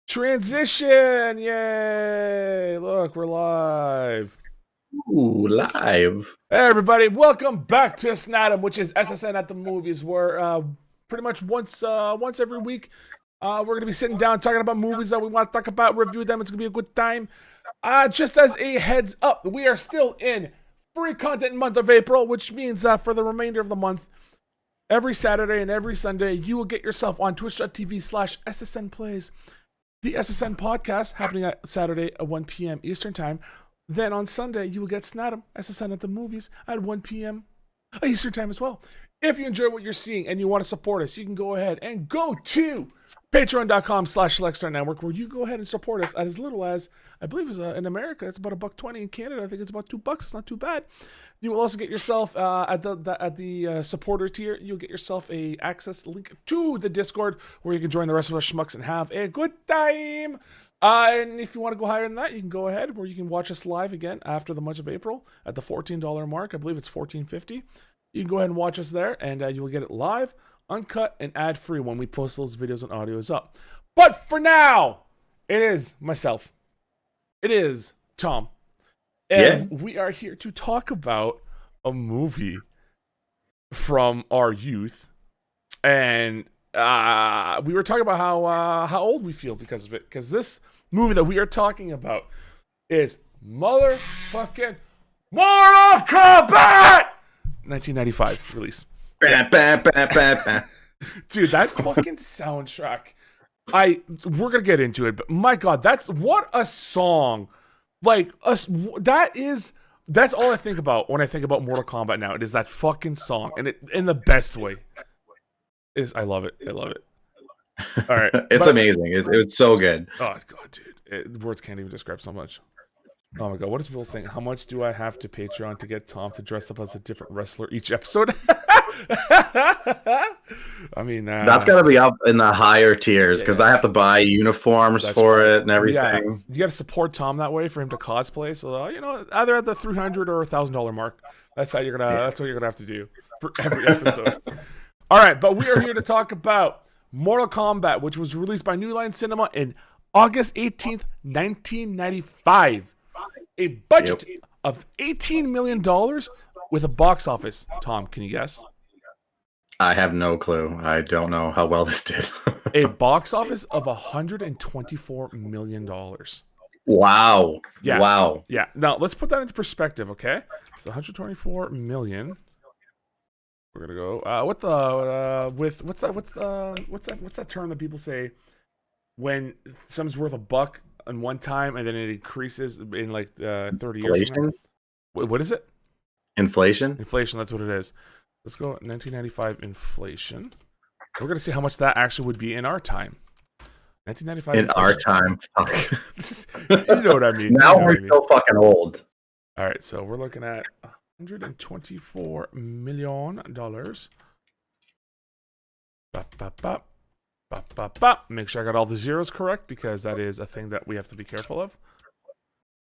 Transition! Yay! Look, we're live. Ooh, live. Hey, everybody, welcome back to SNATM, which is SSN at the movies, where pretty much once every week, we're gonna be sitting down talking about movies that we want to talk about, review them. It's gonna be a good time. Just as a heads up, we are still in free content month of April, which means for the remainder of the month, every Saturday and every Sunday, you will get yourself on twitch.tv/SSN Plays. The SSN podcast happening at Saturday at 1 p.m. Eastern Time. Then on Sunday, you will get SNATM, SSN at the movies, at 1 p.m. Eastern Time as well. If you enjoy what you're seeing and you want to support us, you can go ahead and go to patreon.com/SelectStarNetwork, where you go ahead and support us at as little as, I believe is in America, it's about $1.20. In Canada, I think it's about $2. It's not too bad. You will also get yourself at the supporter tier. You'll get yourself a access link to the Discord where you can join the rest of our schmucks and have a good time. And if you want to go higher than that, you can go ahead where you can watch us live again after the month of April at the $14 mark. I believe it's $14.50. You can go ahead and watch us there, and you will get it live, uncut, and ad-free when we post those videos and audios up. But for now, it is myself. It is Tom. And we are here to talk about a movie from our youth. And we were talking about how old we feel because of it. Because this movie that we are talking about is motherfucking Mortal Kombat! 1995 release. Dude, that fucking soundtrack. We're gonna get into it, but my god, what a song. Like, that's all I think about when I think about Mortal Kombat now. It is that fucking song, and it in the best way. I love it. I love it. All right, it's amazing. It's so good. Oh god, dude, words can't even describe so much. Oh my god, what is Will saying? How much do I have to Patreon to get Tom to dress up as a different wrestler each episode? I mean, that's got to be up in the higher tiers because I have to buy uniforms for it and everything. Yeah, you got to support Tom that way for him to cosplay. So either at the $300 or $1,000 mark. That's how you're gonna. Yeah. That's what you're gonna have to do for every episode. All right, but we are here to talk about Mortal Kombat, which was released by New Line Cinema in August 18th, 1995. A budget of $18 million with a box office. Tom, can you guess? I have no clue. I don't know how well this did. A box office of $124 million. Wow. Yeah. Wow. Yeah. Now let's put that into perspective, okay? So 124 million. We're gonna go. What's that term that people say when something's worth $1 in one time and then it increases in like 30 years? What is it? Inflation. Inflation. That's what it is. Let's go 1995 inflation. We're gonna see how much that actually would be in our time. 1995 in inflation. our time. You know what I mean. Now we're so fucking old. All right, so we're looking at $124 million. Make sure I got all the zeros correct because that is a thing that we have to be careful of.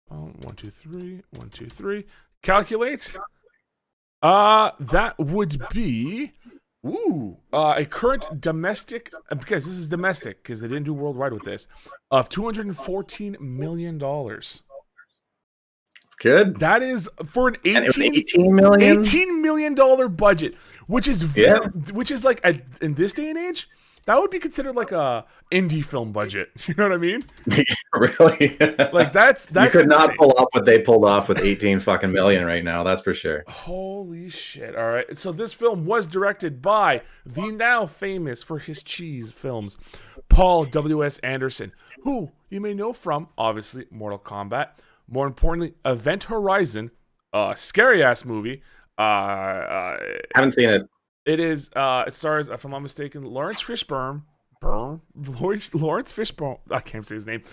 1, 2, 3. 1, 2, 3. Calculate. That would be a current domestic, because this is domestic because they didn't do worldwide with this, of $214 million. Good. That is for an $18 million? $18 million budget, which is which is like in this day and age, that would be considered like a indie film budget. You know what I mean? Really? Like that's you could insane. not pull off what they pulled off with 18 fucking million right now. That's for sure. Holy shit! All right, so this film was directed by the now famous for his cheese films, Paul W.S. Anderson, who you may know from obviously Mortal Kombat. More importantly, Event Horizon, scary ass movie. Haven't seen it. It is. It stars, if I'm not mistaken, Lawrence Fishburne. Lawrence Fishburne. I can't say his name.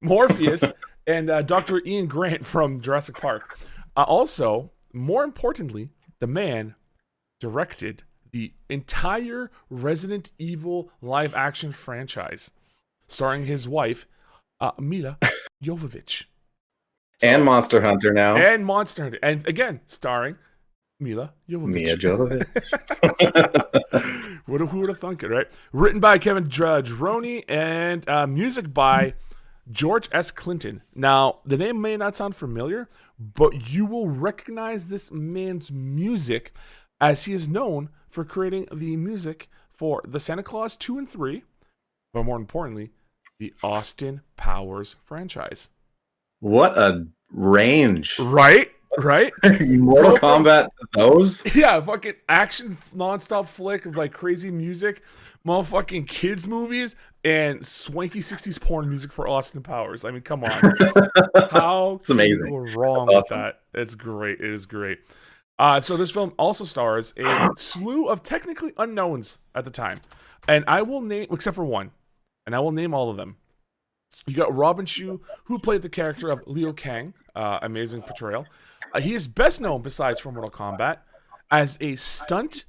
Morpheus, and Dr. Ian Grant from Jurassic Park. Also, more importantly, the man directed the entire Resident Evil live-action franchise, starring his wife, Mila Jovovich. And Monster Hunter now. And Monster Hunter. And again, starring Mila Jovovich. Mia Jovovich. Who would have thunk it, right? Written by Kevin Droney and music by George S. Clinton. Now, the name may not sound familiar, but you will recognize this man's music as he is known for creating the music for the Santa Claus 2 and 3, but more importantly, the Austin Powers franchise. What a range. Right? Mortal Kombat, those? Yeah, fucking action nonstop flick of like crazy music, motherfucking kids movies, and swanky 60s porn music for Austin Powers. I mean, come on. How it's amazing. Can you go wrong with that? It's great. It is great. So this film also stars a slew of technically unknowns at the time. And I will name, except for one, and I will name all of them. You got Robin Shou, who played the character of Liu Kang. Amazing portrayal. He is best known, besides for Mortal Kombat, as a stunt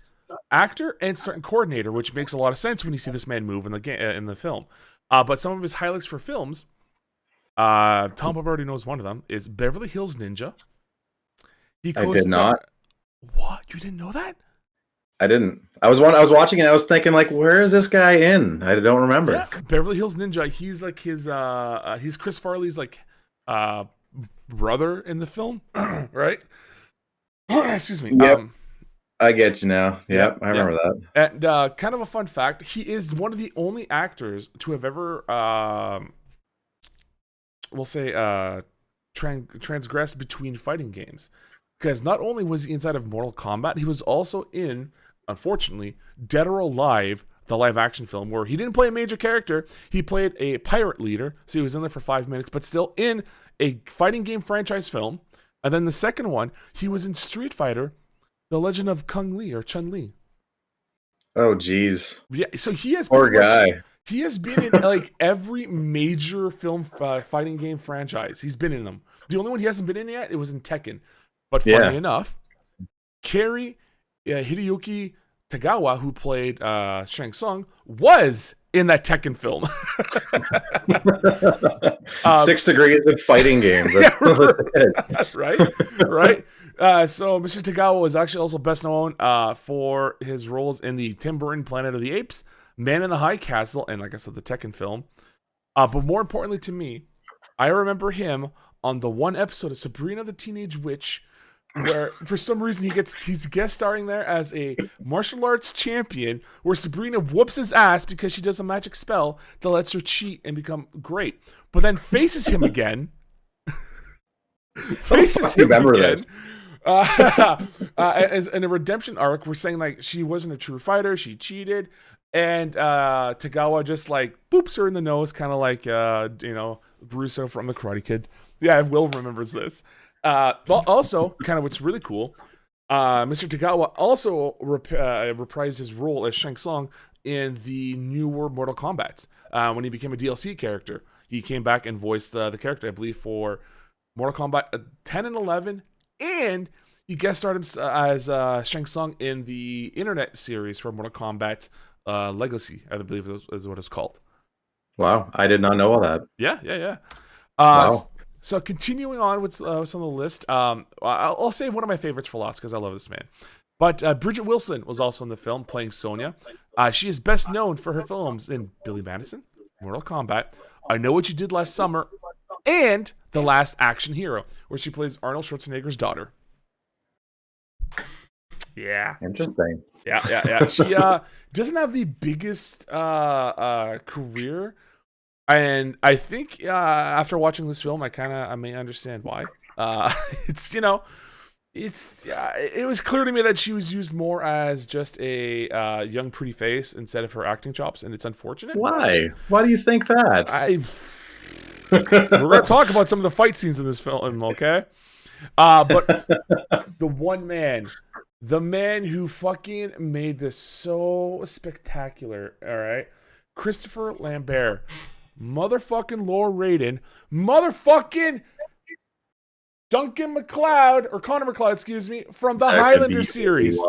actor and stunt coordinator, which makes a lot of sense when you see this man move in the film. But some of his highlights for films, Tom already knows one of them, is Beverly Hills Ninja. I did not. What? You didn't know that? I didn't. I was watching it. I was thinking, like, where is this guy in? I don't remember. Yeah, Beverly Hills Ninja. He's like he's Chris Farley's like brother in the film, right? Excuse me. Yep. I get you now. Yep, I remember that. And kind of a fun fact: he is one of the only actors to have ever, we'll say, transgressed between fighting games. Because not only was he inside of Mortal Kombat, he was also in, unfortunately, Dead or Alive, the live-action film, where he didn't play a major character. He played a pirate leader, so he was in there for 5 minutes, but still in a fighting game franchise film. And then the second one, he was in Street Fighter, The Legend of Kung-Li, or Chun-Li. Oh, jeez. Yeah, so he has... Poor guy. He has been in, like, every major film fighting game franchise. He's been in them. The only one he hasn't been in yet, it was in Tekken. But funny enough, Cary Hideyuki Tagawa, who played Shang Tsung, was in that Tekken film. 6 degrees of fighting games. Right. So Mr. Tagawa was actually also best known for his roles in the Tim Burton Planet of the Apes, Man in the High Castle, and like I said, the Tekken film. But more importantly to me, I remember him on the one episode of Sabrina the Teenage Witch, where for some reason he's guest starring there as a martial arts champion, where Sabrina whoops his ass because she does a magic spell that lets her cheat and become great, but then faces him again. As in a redemption arc, we're saying like she wasn't a true fighter, she cheated, and Tagawa just like boops her in the nose, kind of like Russo from the Karate Kid. Yeah, Will remembers this. But also, kind of what's really cool, Mr. Tagawa also reprised his role as Shang Tsung in the newer Mortal Kombat. When he became a DLC character, he came back and voiced the character, I believe, for Mortal Kombat 10 and 11, and he guest starred as Shang Tsung in the internet series for Mortal Kombat Legacy, I believe is what it's called. Wow, I did not know all that. Yeah. Wow. So continuing on with some of the list, I'll save one of my favorites for last because I love this man. But Bridget Wilson was also in the film playing Sonya. She is best known for her films in Billy Madison, Mortal Kombat, I Know What You Did Last Summer, and The Last Action Hero, where she plays Arnold Schwarzenegger's daughter. Yeah. Interesting. Yeah. She doesn't have the biggest career. And I think after watching this film, I may understand why. It was clear to me that she was used more as just a young, pretty face instead of her acting chops, and it's unfortunate. Why? Why do you think that? We're going to talk about some of the fight scenes in this film, okay? But the man who fucking made this so spectacular, all right? Christopher Lambert. Motherfucking Laura Raiden, motherfucking Duncan MacLeod, or Connor MacLeod, excuse me, from the Highlander series.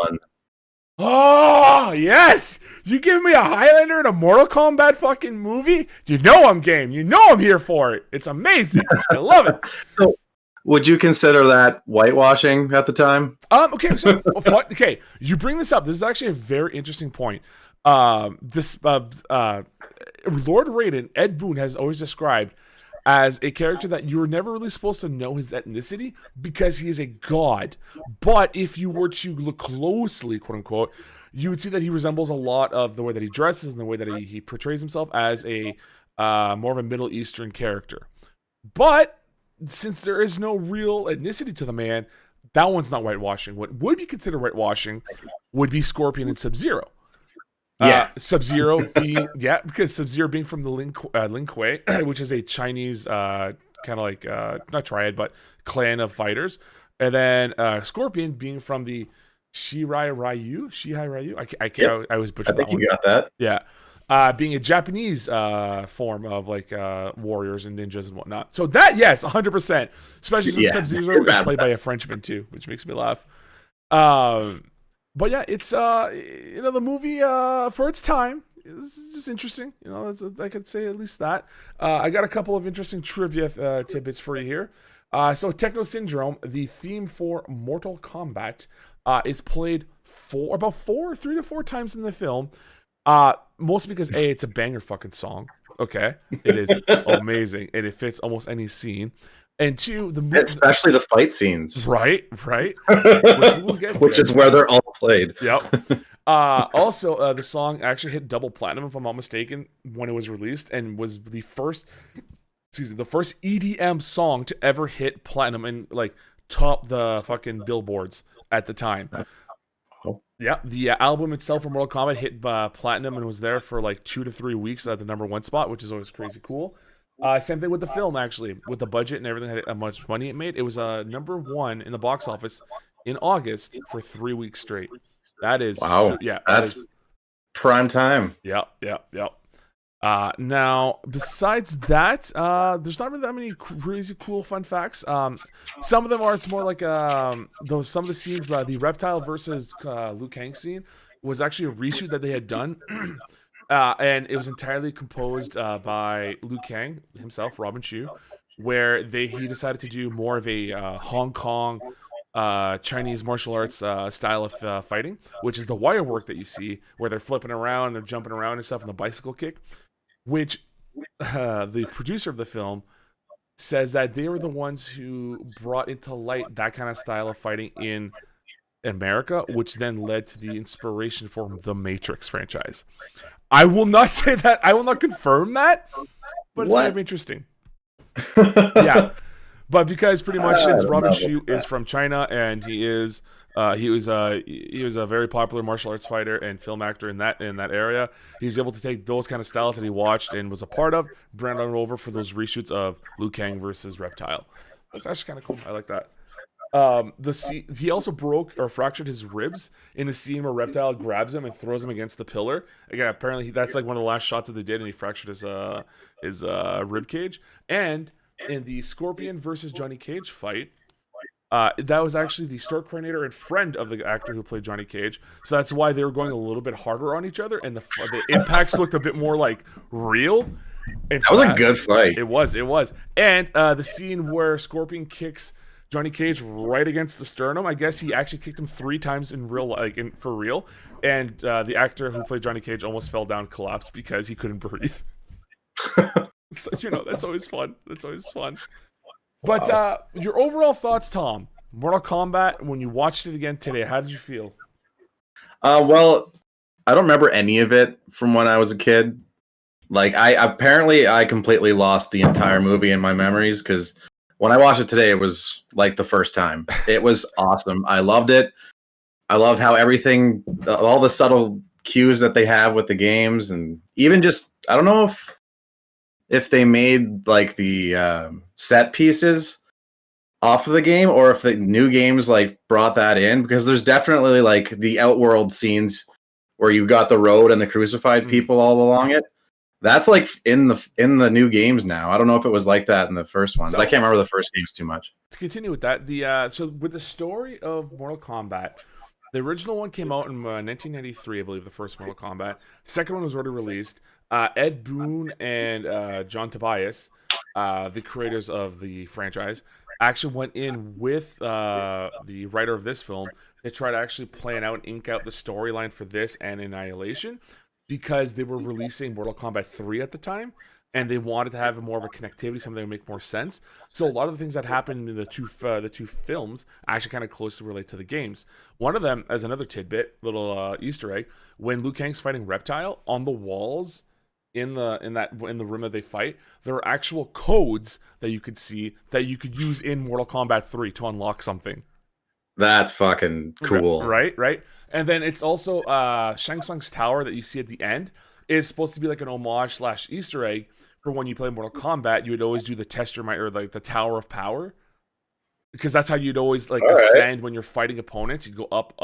Oh, yes! You give me a Highlander in a Mortal Kombat fucking movie? You know I'm game. You know I'm here for it. It's amazing. I love it. So, Would you consider that whitewashing at the time? Okay, so okay, you bring this up. This is actually a very interesting point. This Lord Raiden, Ed Boon, has always described as a character that you were never really supposed to know his ethnicity because he is a god. But if you were to look closely, quote unquote, you would see that he resembles a lot of the way that he dresses and the way that he portrays himself as a more of a Middle Eastern character. But since there is no real ethnicity to the man, that one's not whitewashing. What would be considered whitewashing would be Scorpion and Sub-Zero. Yeah. Sub-Zero being, because Sub-Zero being from the Lin Kuei, which is a Chinese kind of like, not triad, but clan of fighters. And then Scorpion being from the Shihai Ryu. I was butchering that one. I think you got that. Yeah. Being a Japanese form of like warriors and ninjas and whatnot. So that, yes, 100%. Especially since Sub-Zero is played by a Frenchman too, which makes me laugh. But yeah, it's the movie for its time is just interesting. I could say at least that. I got a couple of interesting trivia tidbits for you here. So Techno Syndrome, the theme for Mortal Kombat, is played 3 to 4 times in the film. Mostly because A, it's a banger fucking song. Okay, it is amazing and it fits almost any scene. And 2, the movie, especially the fight scenes, right, which we'll get to, which is where they're all played. Yep. Also, the song actually hit double platinum, if I'm not mistaken, when it was released, and was the first EDM song to ever hit platinum and like top the fucking billboards at the time. Yeah, the album itself for Mortal Kombat hit platinum and was there for like 2 to 3 weeks at the #1 spot, which is always crazy cool. Same thing with the film, actually, with the budget and everything, how much money it made. It was #1 in the box office in August for 3 weeks straight. That is wow. That's prime time. Yep. Now, besides that, there's not really that many crazy cool fun facts. Some of them are, it's more like some of the scenes, the Reptile versus Liu Kang scene was actually a reshoot that they had done. And it was entirely composed by Liu Kang himself, Robin Chiu, where he decided to do more of a Hong Kong Chinese martial arts style of fighting, which is the wire work that you see, where they're flipping around, they're jumping around and stuff, and the bicycle kick, which the producer of the film says that they were the ones who brought into light that kind of style of fighting in America, which then led to the inspiration for the Matrix franchise. I will not say that. I will not confirm that, but it's kind of interesting. Yeah, but because pretty much since Robin Chiu is from China and he was a very popular martial arts fighter and film actor in that area, he's able to take those kind of styles that he watched and was a part of, brand on over for those reshoots of Liu Kang versus Reptile. That's actually kind of cool. I like that. He also broke or fractured his ribs in the scene where Reptile grabs him and throws him against the pillar. Again, apparently that's like one of the last shots that they did, and he fractured his rib cage. And in the Scorpion versus Johnny Cage fight, that was actually the stunt coordinator and friend of the actor who played Johnny Cage. So that's why they were going a little bit harder on each other, and the impacts looked a bit more like real. That was a good fight. It was. And the scene where Scorpion kicks Johnny Cage right against the sternum. I guess he actually kicked him 3 times in real, for real. And the actor who played Johnny Cage almost fell down, collapsed because he couldn't breathe. So that's always fun. But your overall thoughts, Tom? Mortal Kombat. When you watched it again today, how did you feel? Well, I don't remember any of it from when I was a kid. Like I completely lost the entire movie in my memories because when I watched it today, it was like the first time. It was awesome. I loved it. I loved how everything, all the subtle cues that they have with the games, and even just, I don't know if they made like the set pieces off of the game, or if the new games like brought that in, because there's definitely like the Outworld scenes where you've got the road and the crucified people all along it. That's like in the new games now. I don't know if it was like that in the first ones. I can't remember the first games too much. To continue with that, so with the story of Mortal Kombat, the original one came out in 1993, I believe, the first Mortal Kombat. The second one was already released. Ed Boon and John Tobias, the creators of the franchise, actually went in with the writer of this film to try to actually plan out and ink out the storyline for this and Annihilation, because they were releasing Mortal Kombat 3 at the time, and they wanted to have more of a connectivity, something that would make more sense. So a lot of the things that happened in the two films actually kind of closely relate to the games. One of them, as another tidbit, little Easter egg, when Liu Kang's fighting Reptile, on the walls in the room that they fight, there are actual codes that you could see that you could use in Mortal Kombat 3 to unlock something. That's fucking cool. Right. And then it's also Shang Tsung's tower that you see at the end is supposed to be like an homage / Easter egg for when you play Mortal Kombat. You would always do the tester or like the Tower of Power, because that's how you'd always like ascend when you're fighting opponents. You go up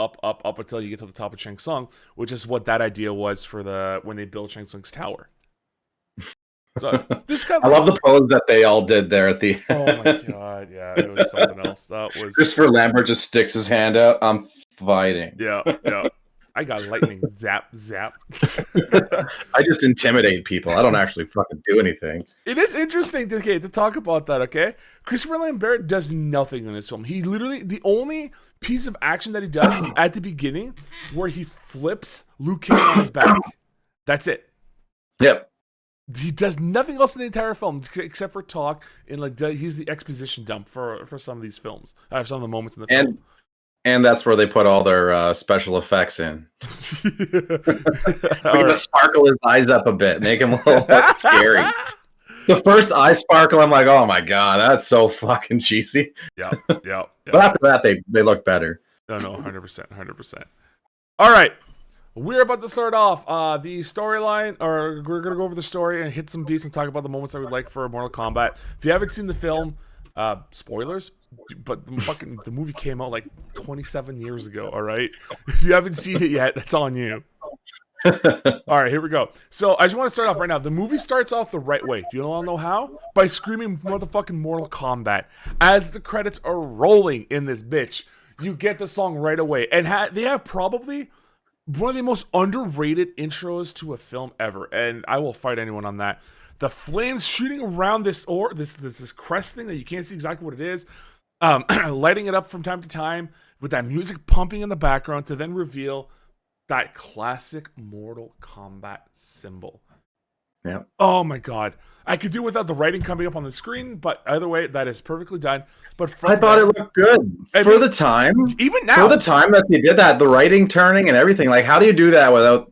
until you get to the top of Shang Tsung, which is what that idea was for when they built Shang Tsung's tower. So this kind I love the pose that they all did there at the end. Oh my god, yeah, it was something else. That was Christopher Lambert just sticks his hand out. I'm fighting. Yeah. I got lightning. Zap. I just intimidate people. I don't actually fucking do anything. It is interesting to talk about that, okay? Christopher Lambert does nothing in this film. He literally, the only piece of action that he does is at the beginning where he flips Liu Kang on his back. That's it. Yep. He does nothing else in the entire film except for talk, and like he's the exposition dump for some of these films. Some of the moments in the film. And that's where they put all their special effects in. We're gonna sparkle his eyes up a bit, make him a little more scary. The first eye sparkle, I'm like, oh my god, that's so fucking cheesy. Yeah. But after that, they look better. No, 100%. All right. We're about to start off the storyline, or we're going to go over the story and hit some beats and talk about the moments that we'd like for Mortal Kombat. If you haven't seen the film, spoilers, but the movie came out like 27 years ago, all right? If you haven't seen it yet, that's on you. All right, here we go. So I just want to start off right now. The movie starts off the right way. Do you all know how? By screaming motherfucking Mortal Kombat. As the credits are rolling in this bitch, you get the song right away. And they have probably one of the most underrated intros to a film ever, and I will fight anyone on that. The flames shooting around this crest thing that you can't see exactly what it is, lighting it up from time to time with that music pumping in the background to then reveal that classic Mortal Kombat symbol. Yeah. Oh my god. I could do without the writing coming up on the screen, but either way, that is perfectly done. But I thought it looked good for the time. Even now, for the time that they did that, the writing turning and everything. Like, how do you do that without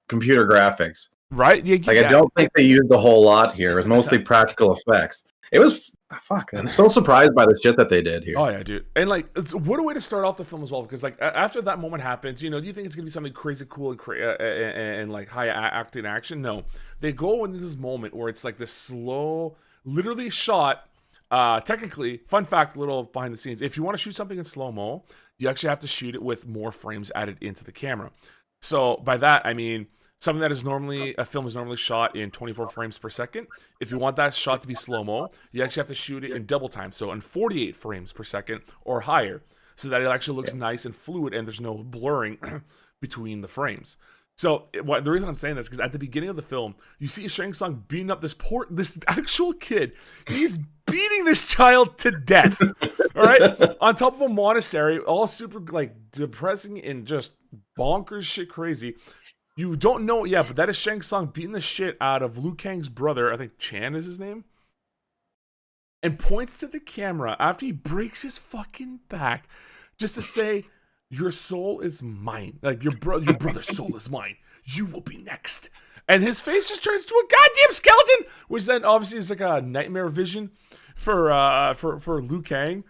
computer graphics? Right? Yeah, I don't think they used a whole lot here. It was mostly practical effects. It was I'm so surprised by the shit that they did here. Oh yeah, dude. And like, what a way to start off the film as well, because like after that moment happens, do you think it's gonna be something crazy cool and like high acting action? No, they go into this moment where it's like this slow, literally shot. Technically, fun fact, little behind the scenes. If you want to shoot something in slow mo, you actually have to shoot it with more frames added into the camera. So by that I mean, something that is normally, a film is normally shot in 24 frames per second. If you want that shot to be slow-mo, you actually have to shoot it in double time, so in 48 frames per second or higher, so that it actually looks nice and fluid and there's no blurring between the frames. So the reason I'm saying this is because at the beginning of the film, you see Shang Tsung beating up this actual kid. He's beating this child to death, all right? On top of a monastery, all super like depressing and just bonkers shit crazy. You don't know it yet, but that is Shang Tsung beating the shit out of Liu Kang's brother, I think Chan is his name, and points to the camera after he breaks his fucking back just to say, your soul is mine. Like, your brother's soul is mine. You will be next. And his face just turns to a goddamn skeleton, which then obviously is like a nightmare vision for Liu Kang.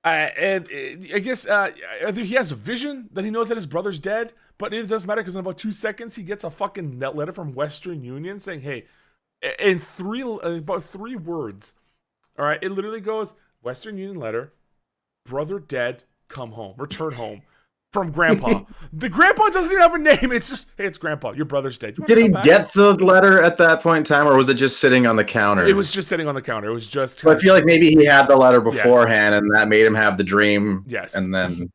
And I guess either he has a vision that he knows that his brother's dead, but it doesn't matter because in about 2 seconds he gets a fucking letter from Western Union saying, "Hey," in about three words. All right, it literally goes, "Western Union letter, brother dead, come home, return home." From Grandpa. The Grandpa doesn't even have a name. It's just, "Hey, it's Grandpa. Your brother's dead." Did he get the letter at that point in time, or was it just sitting on the counter? It was just sitting on the counter. It was just. So I feel like maybe he had the letter beforehand, and that made him have the dream. Yes. And then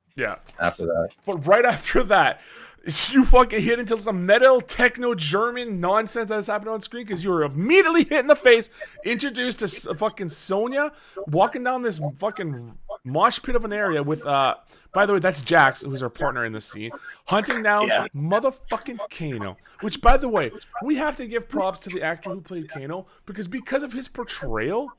after that. But right after that, You fucking hit into some metal, techno, German nonsense that's happening on screen because you were immediately hit in the face, introduced to fucking Sonya, walking down this fucking mosh pit of an area with, by the way, that's Jax, who's our partner in this scene, hunting down motherfucking Kano. Which, by the way, we have to give props to the actor who played Kano because of his portrayal,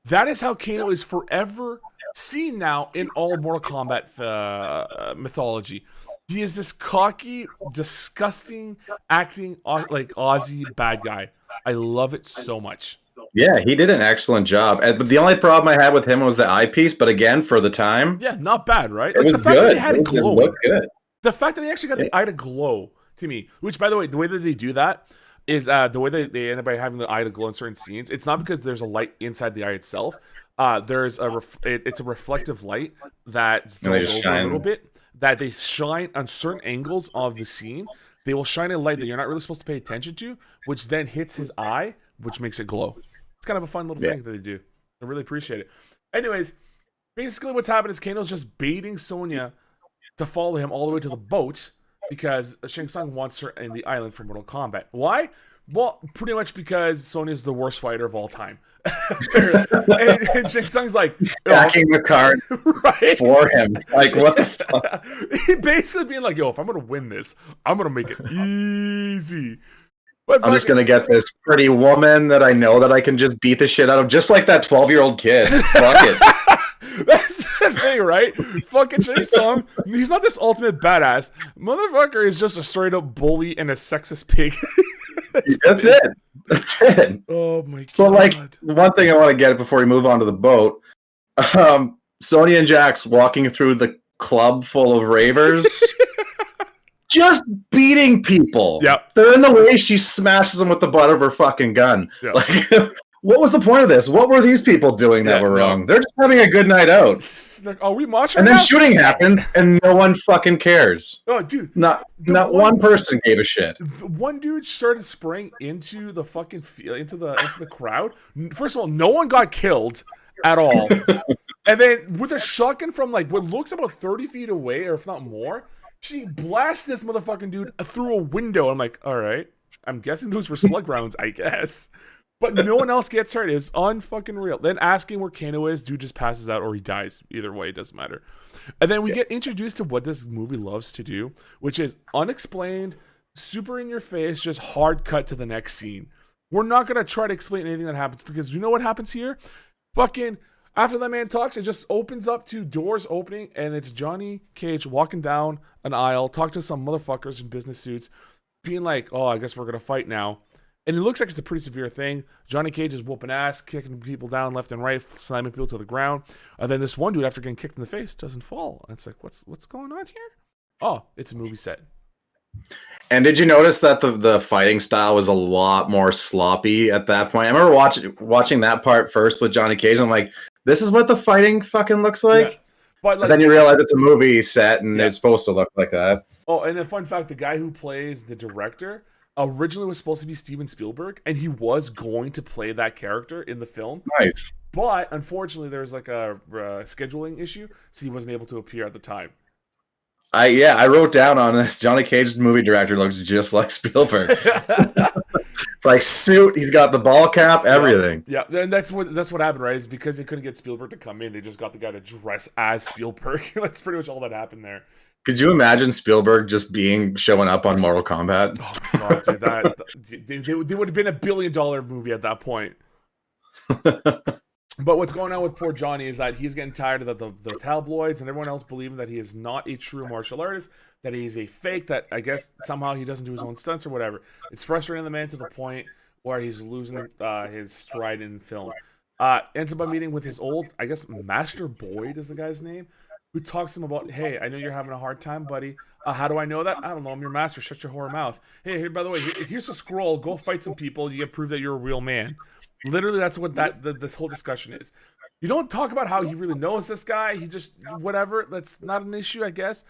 that is how Kano is forever seen now in all Mortal Kombat mythology. He is this cocky, disgusting, acting like Aussie bad guy. I love it so much. Yeah, he did an excellent job. But the only problem I had with him was the eyepiece. But again, for the time, yeah, not bad, right? It like was the fact good. that they had it glowing. Looked good. The fact that they actually got the eye to glow to me, which, by the way, the way that they do that is the way they end up by having the eye to glow in certain scenes. It's not because there's a light inside the eye itself. There's it's a reflective light that's dulled over a little bit. That they shine on certain angles of the scene. They will shine a light that you're not really supposed to pay attention to, which then hits his eye, which makes it glow. It's kind of a fun little thing that they do. I really appreciate it. Anyways, basically what's happened is Kano's just baiting Sonya to follow him all the way to the boat because Shang Tsung wants her in the island for Mortal Kombat. Why? Well, pretty much because Sonya's the worst fighter of all time. and Shang Tsung's like stacking the card right? for him. Like, what the fuck? He basically being like, yo, if I'm gonna win this, I'm gonna make it easy. But I'm just gonna get this pretty woman that I know that I can just beat the shit out of, just like that 12-year-old kid. Fuck it. That's the thing, right? Fucking Shang Tsung, he's not this ultimate badass. Motherfucker is just a straight up bully and a sexist pig. That's it. Oh my god. But like, one thing I want to get before we move on to the boat, Sonya and Jax walking through the club full of ravers, just beating people. Yep. They're in the way, she smashes them with the butt of her fucking gun. Yep. Like, what was the point of this? What were these people doing that were wrong? They're just having a good night out. Like, are we marching? And then shooting happened, and no one fucking cares. Oh, dude, not one person gave a shit. One dude started spraying into the fucking into the crowd. First of all, no one got killed at all. And then with a shotgun from like what looks about 30 feet away, or if not more, she blasts this motherfucking dude through a window. I'm like, all right, I'm guessing those were slug rounds, I guess. But no one else gets hurt. It's unfucking real. Then asking where Kano is, dude just passes out or he dies. Either way, it doesn't matter. And then we get introduced to what this movie loves to do, which is unexplained, super in your face, just hard cut to the next scene. We're not going to try to explain anything that happens because you know what happens here? Fucking, after that man talks, it just opens up to doors opening and it's Johnny Cage walking down an aisle, talking to some motherfuckers in business suits, being like, oh, I guess we're going to fight now. And it looks like it's a pretty severe thing. Johnny Cage is whooping ass, kicking people down left and right, slamming people to the ground. And then this one dude, after getting kicked in the face, doesn't fall. And it's like, what's going on here? Oh, it's a movie set. And did you notice that the fighting style was a lot more sloppy at that point? I remember watching that part first with Johnny Cage. And I'm like, this is what the fighting fucking looks like? Yeah. But then you realize it's a movie set and it's supposed to look like that. Oh, and then fun fact, the guy who plays the director originally was supposed to be Steven Spielberg, and he was going to play that character in the film. Nice. But unfortunately, there was like a scheduling issue, so he wasn't able to appear at the time. I wrote down on this, Johnny Cage's movie director looks just like Spielberg. Like suit, he's got the ball cap, everything. Yeah, and that's what happened, right? Is because they couldn't get Spielberg to come in, they just got the guy to dress as Spielberg. That's pretty much all that happened there. Could you imagine Spielberg just showing up on Mortal Kombat? Oh god, dude, they would have been $1 billion movie at that point. But what's going on with poor Johnny is that he's getting tired of the tabloids and everyone else believing that he is not a true martial artist, that he's a fake, that I guess somehow he doesn't do his own stunts or whatever. It's frustrating the man to the point where he's losing his stride in film. Ends up by meeting with his old, I guess, Master Boyd is the guy's name, who talks to him about, hey, I know you're having a hard time, buddy. How do I know that? I don't know. I'm your master. Shut your whore mouth. Hey, here, by the way, here's a scroll. Go fight some people. You get proof that you're a real man. Literally, that's what this whole discussion is. You don't talk about how he really knows this guy. He just, whatever. That's not an issue, I guess.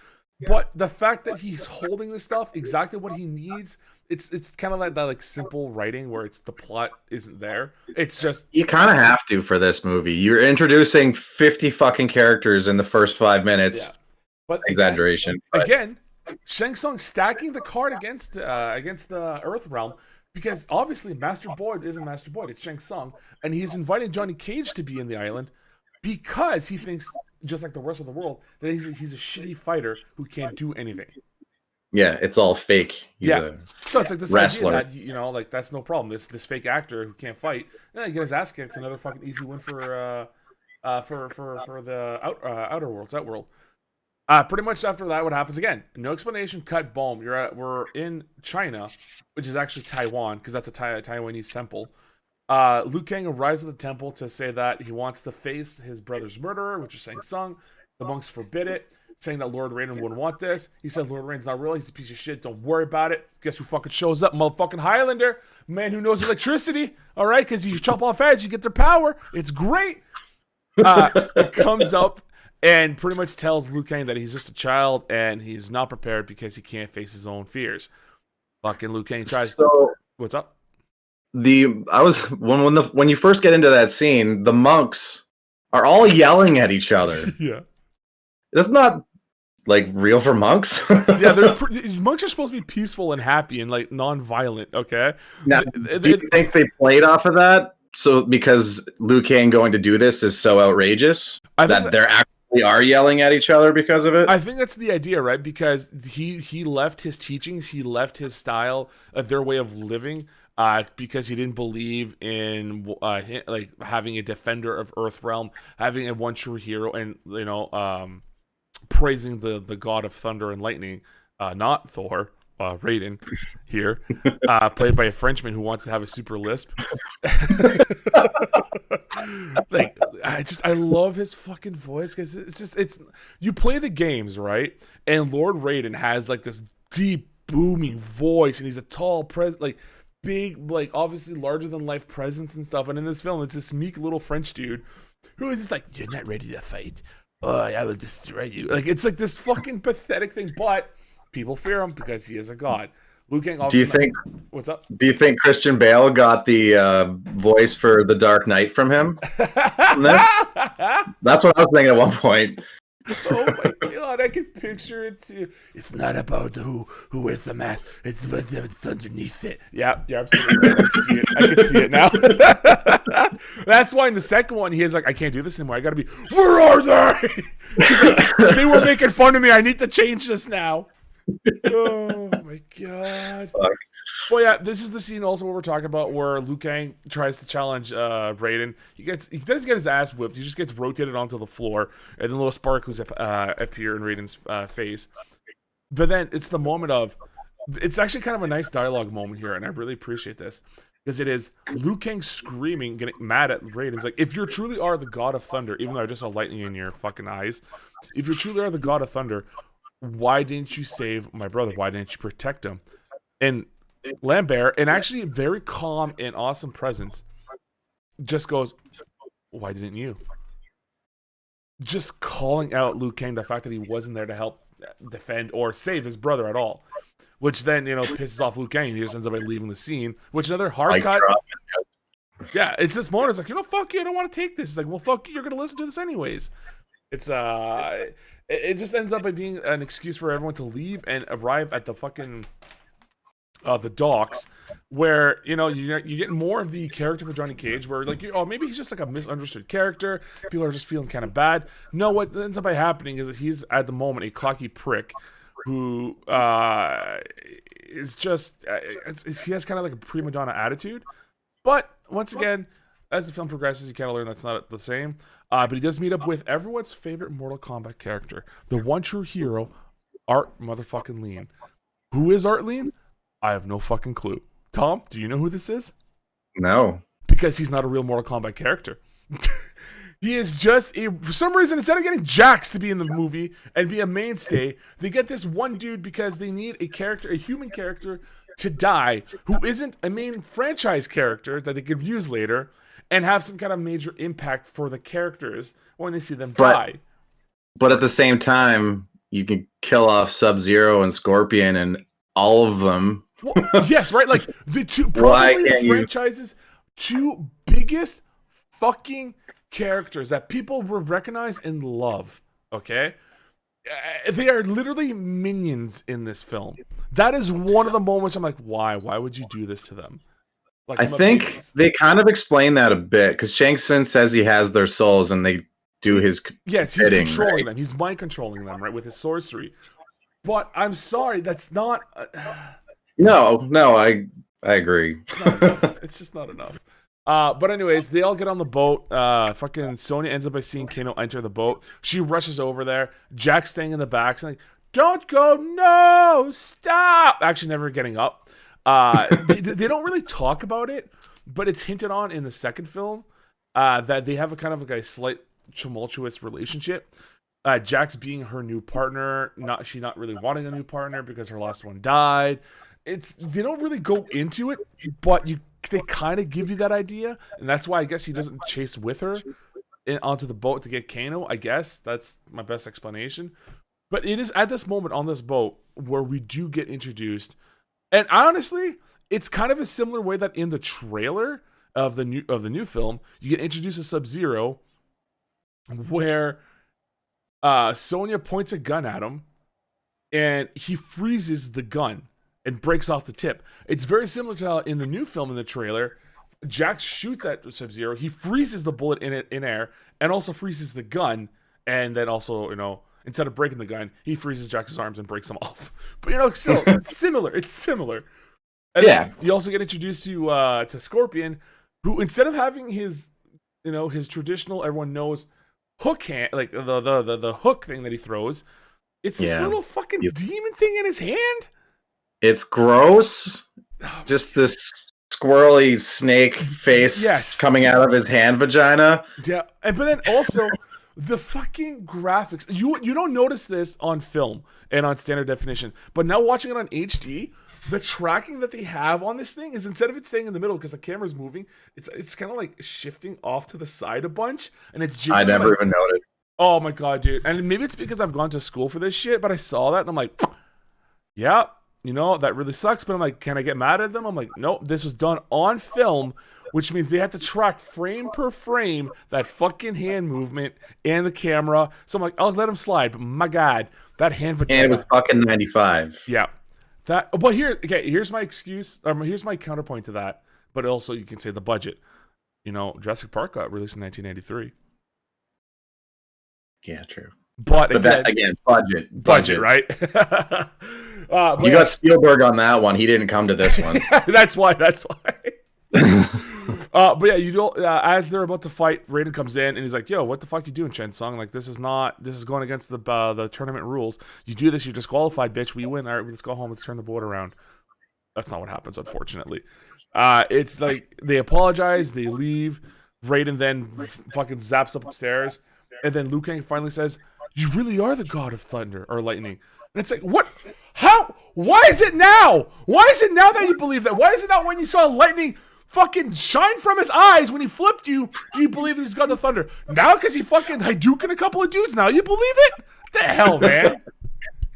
But the fact that he's holding this stuff, exactly what he needs, it's kind of like that like simple writing where it's the plot isn't there. It's just you kind of have to for this movie. You're introducing 50 fucking characters in the first 5 minutes. Yeah. But exaggeration. Again, Shang Tsung stacking the card against the Earth Realm because obviously Master Boyd isn't Master Boyd, it's Shang Tsung, and he's inviting Johnny Cage to be in the island because he thinks, just like the rest of the world, that he's a shitty fighter who can't do anything. Yeah, it's all fake. He's so it's like this wrestler. idea that like that's no problem. This fake actor who can't fight, get his ass kicked. It's another fucking easy win for the outer worlds, Outworld. Pretty much after that, what happens again? No explanation. Cut. Boom. We're in China, which is actually Taiwan because that's a Taiwanese temple. Liu Kang arrives at the temple to say that he wants to face his brother's murderer, which is Shang Tsung. The monks forbid it, saying that Lord Raiden wouldn't want this. He said Lord Raiden's not real. He's a piece of shit. Don't worry about it. Guess who fucking shows up? Motherfucking Highlander. Man who knows electricity. All right, because you chop off heads, you get their power. It's great. It comes up and pretty much tells Liu Kang that he's just a child and he's not prepared because he can't face his own fears. Fucking Liu Kang tries. So, what's up? When you first get into that scene, the monks are all yelling at each other. Yeah. That's not like real for monks. Yeah, monks are supposed to be peaceful and happy and like non-violent. Okay. Now, do you think they played off of that? So because Liu Kang going to do this is so outrageous that they're actually are yelling at each other because of it? I think that's the idea, right? Because he left his teachings, he left his style, their way of living, because he didn't believe in like having a defender of Earthrealm, having a one true hero, and praising the god of thunder and lightning, not Thor. Raiden here, played by a Frenchman who wants to have a super lisp. Like, I love his fucking voice because it's you play the games, right? And Lord Raiden has like this deep booming voice, and he's a tall big, like obviously larger than life presence and stuff. And in this film, it's this meek little French dude who is just like, "You're not ready to fight. Oh, I will destroy you." Like, it's like this fucking pathetic thing, but people fear him because he is a god. Liu Kang. What's up? Do you think Christian Bale got the voice for The Dark Knight from him? That's what I was thinking at one point. Oh my god, I can picture it too. It's not about who wears the mask. It's about what's underneath it. Yeah, you're absolutely right. I can see it now. That's why in the second one, he is like, I can't do this anymore. I gotta be, where are they? Like, they were making fun of me. I need to change this now. Oh my god. Fuck. Well, yeah, this is the scene also what we're talking about where Liu Kang tries to challenge Raiden. He doesn't get his ass whipped. He just gets rotated onto the floor, and then little sparkles appear in Raiden's face. But then it's the moment of, it's actually kind of a nice dialogue moment here, and I really appreciate this because it is Liu Kang screaming, getting mad at Raiden. It's like, if you truly are the god of thunder, even though I just saw lightning in your fucking eyes, if you truly are the god of thunder, why didn't you save my brother? Why didn't you protect him? And Lambert, and actually very calm and awesome presence, just goes, why didn't you? Just calling out Liu Kang, the fact that he wasn't there to help defend or save his brother at all. Which then, pisses off Liu Kang, and he just ends up by leaving the scene. Which another hard cut. Yeah, it's this moment. It's like, fuck you, I don't want to take this. It's like, well, fuck you, you're gonna listen to this anyways. It's it just ends up by being an excuse for everyone to leave and arrive at the fucking the docks, where you get more of the character for Johnny Cage, where like, maybe he's just like a misunderstood character. People are just feeling kind of bad. No, what ends up by happening is that he's at the moment a cocky prick who is just he has kind of like a prima donna attitude. But once again, as the film progresses, you kind of learn that's not the same. But he does meet up with everyone's favorite Mortal Kombat character, the one true hero, Art motherfucking Lean. Who is Art Lean? I have no fucking clue. Tom, do you know who this is? No. Because he's not a real Mortal Kombat character. He is just for some reason, instead of getting Jax to be in the movie and be a mainstay, they get this one dude because they need a human character to die who isn't a main franchise character that they could use later and have some kind of major impact for the characters when they see them die. But at the same time, you can kill off Sub-Zero and Scorpion and all of them. Well, yes, right? Like, the two, probably the franchise's two biggest fucking characters that people will recognize and love, okay? They are literally minions in this film. That is one of the moments I'm like, why? Why would you do this to them? Like, I think they kind of explain that a bit because Shang Tsung says he has their souls and they do his yes, he's bidding, controlling right? them. He's mind controlling them, right, with his sorcery. But I'm sorry, that's not. No, I agree. It's not enough. It's just not enough. But anyways, they all get on the boat. Fucking Sonya ends up by seeing Kano enter the boat. She rushes over there. Jack's staying in the back. She's like, "Don't go! No, stop!" Actually, never getting up. They don't really talk about it, but it's hinted on in the second film that they have a kind of like a slight tumultuous relationship. Jack's being her new partner, she not really wanting a new partner because her last one died. They don't really go into it, but they kind of give you that idea, and that's why I guess he doesn't chase with her onto the boat to get Kano. I guess that's my best explanation. But it is at this moment on this boat where we do get introduced, and honestly, it's kind of a similar way that in the trailer of the new film, you get introduced to Sub-Zero, where Sonya points a gun at him, and he freezes the gun and breaks off the tip. It's very similar to how in the new film in the trailer, Jax shoots at Sub-Zero, he freezes the bullet in air, and also freezes the gun, and then also, instead of breaking the gun, he freezes Jax's arms and breaks them off. But still, it's similar. It's similar. And Yeah. you also get introduced to Scorpion, who instead of having his traditional, everyone knows, hook hand, like the hook thing that he throws, it's this little fucking demon thing in his hand. It's gross. Just this squirrely snake face coming out of his hand vagina. Yeah, but then also the fucking graphics. You don't notice this on film and on standard definition, but now watching it on HD, the tracking that they have on this thing is instead of it staying in the middle because the camera's moving, it's kind of like shifting off to the side a bunch, and it's. I never even noticed. Oh my god, dude! And maybe it's because I've gone to school for this shit, but I saw that and I'm like, yeah. That really sucks, but I'm like, can I get mad at them? I'm like, nope, this was done on film, which means they had to track frame per frame that fucking hand movement and the camera. So I'm like, I'll let them slide, but my god, that hand vagina. And it was fucking 95. Yeah. But here's my excuse, or here's my counterpoint to that, but also you can say the budget. Jurassic Park got released in 1983. Yeah, true. But again, budget, right? You got Spielberg on that one. He didn't come to this one. That's why. But yeah, as they're about to fight, Raiden comes in and he's like, "Yo, what the fuck you doing, Chen Sung? Like, this is going against the tournament rules. You do this, you're disqualified, bitch. We win. All right, let's go home. Let's turn the boat around." That's not what happens, unfortunately. It's like they apologize, they leave. Raiden then fucking zaps up upstairs, and then Liu Kang finally says, "You really are the god of thunder or lightning." And it's like, what? How? Why is it now? Why is it now that you believe that? Why is it not when you saw lightning fucking shine from his eyes when he flipped you, do you believe he's god of thunder? Now because he fucking Hadouken a couple of dudes, now you believe it? What the hell, man?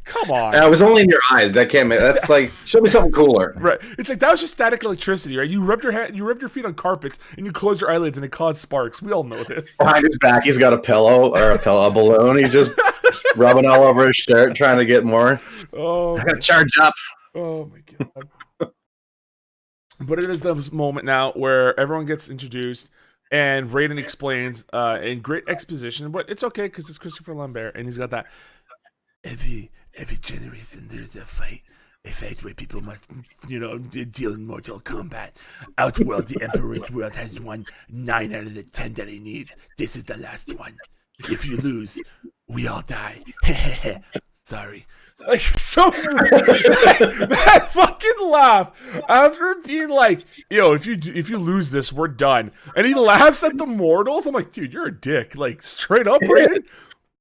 Come on. It was only in your eyes. That's like, show me something cooler. Right. It's like, that was just static electricity, right? You rubbed your feet on carpets and you closed your eyelids and it caused sparks. We all know this. Behind his back, he's got a pillow or a balloon. He's just rubbing all over his shirt, trying to get more. Oh, I gotta charge up. Oh my god. But it is this moment now where everyone gets introduced and Raiden explains in great exposition, but it's okay because it's Christopher Lambert and he's got that every generation there's a fight where people must, deal in Mortal Kombat. Outworld, the Emperor's world has won 9 out of the 10 that he needs. This is the last one. If you lose, we all die. Sorry. Like, so that fucking laugh after being like, "Yo, if you lose this, we're done," and he laughs at the mortals. I'm like, dude, you're a dick. Like, straight up, Raiden.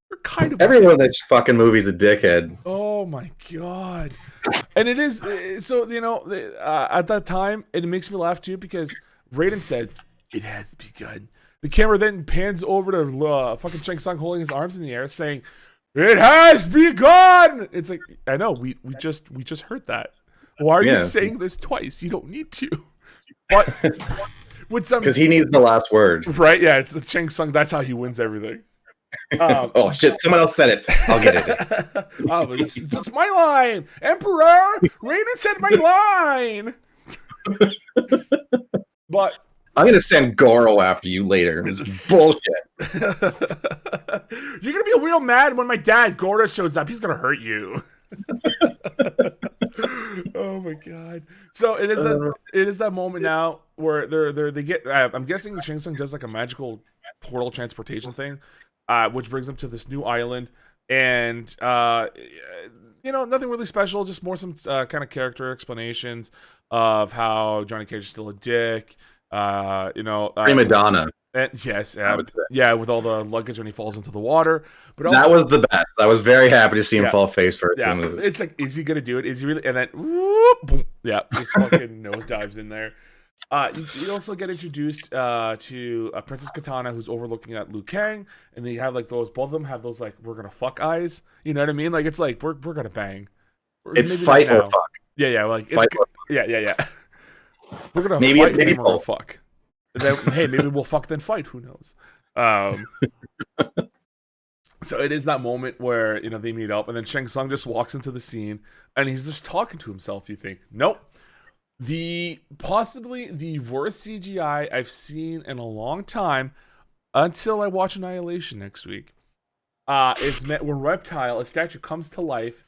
You're kind of everyone in this fucking movie's a dickhead. Oh my god. And it is so, at that time it makes me laugh too because Raiden says it has begun. The camera then pans over to fucking Shang Tsung holding his arms in the air saying, "It has begun." It's like, I know, we just heard that. Why are you saying this twice? You don't need to. But with some, because he needs the last word. Right, yeah, it's Shang Tsung, that's how he wins everything. Oh shit! Someone else said it. I'll get it. Oh, but it's my line, Emperor. Raiden said my line. But I'm gonna send Goro after you later. It's bullshit. You're gonna be real mad when my dad Goro shows up. He's gonna hurt you. Oh my god! So it is that moment now where they get. I'm guessing Shang Tsung does like a magical portal transportation thing, which brings them to this new island, and nothing really special, just more some kind of character explanations of how Johnny Cage is still a dick. Prima donna. And yes, with all the luggage when he falls into the water. But also, that was the best. I was very happy to see him fall face first. Yeah, it's like, is he gonna do it? Is he really? And then, whoop, boom, yeah, just fucking nosedives in there. You also get introduced to Princess Katana, who's overlooking at Liu Kang, and they have like both of them have those like we're gonna fuck eyes. You know what I mean? Like it's like we're gonna bang. It's fight or fuck. Yeah, like it's yeah. We're gonna fight and then we're gonna fuck. And then, hey, maybe we'll fuck then fight. Who knows? So it is that moment where they meet up, and then Shang Tsung just walks into the scene, and he's just talking to himself. You think, nope. Possibly the worst CGI I've seen in a long time, until I watch Annihilation next week. Is met where Reptile, a statue, comes to life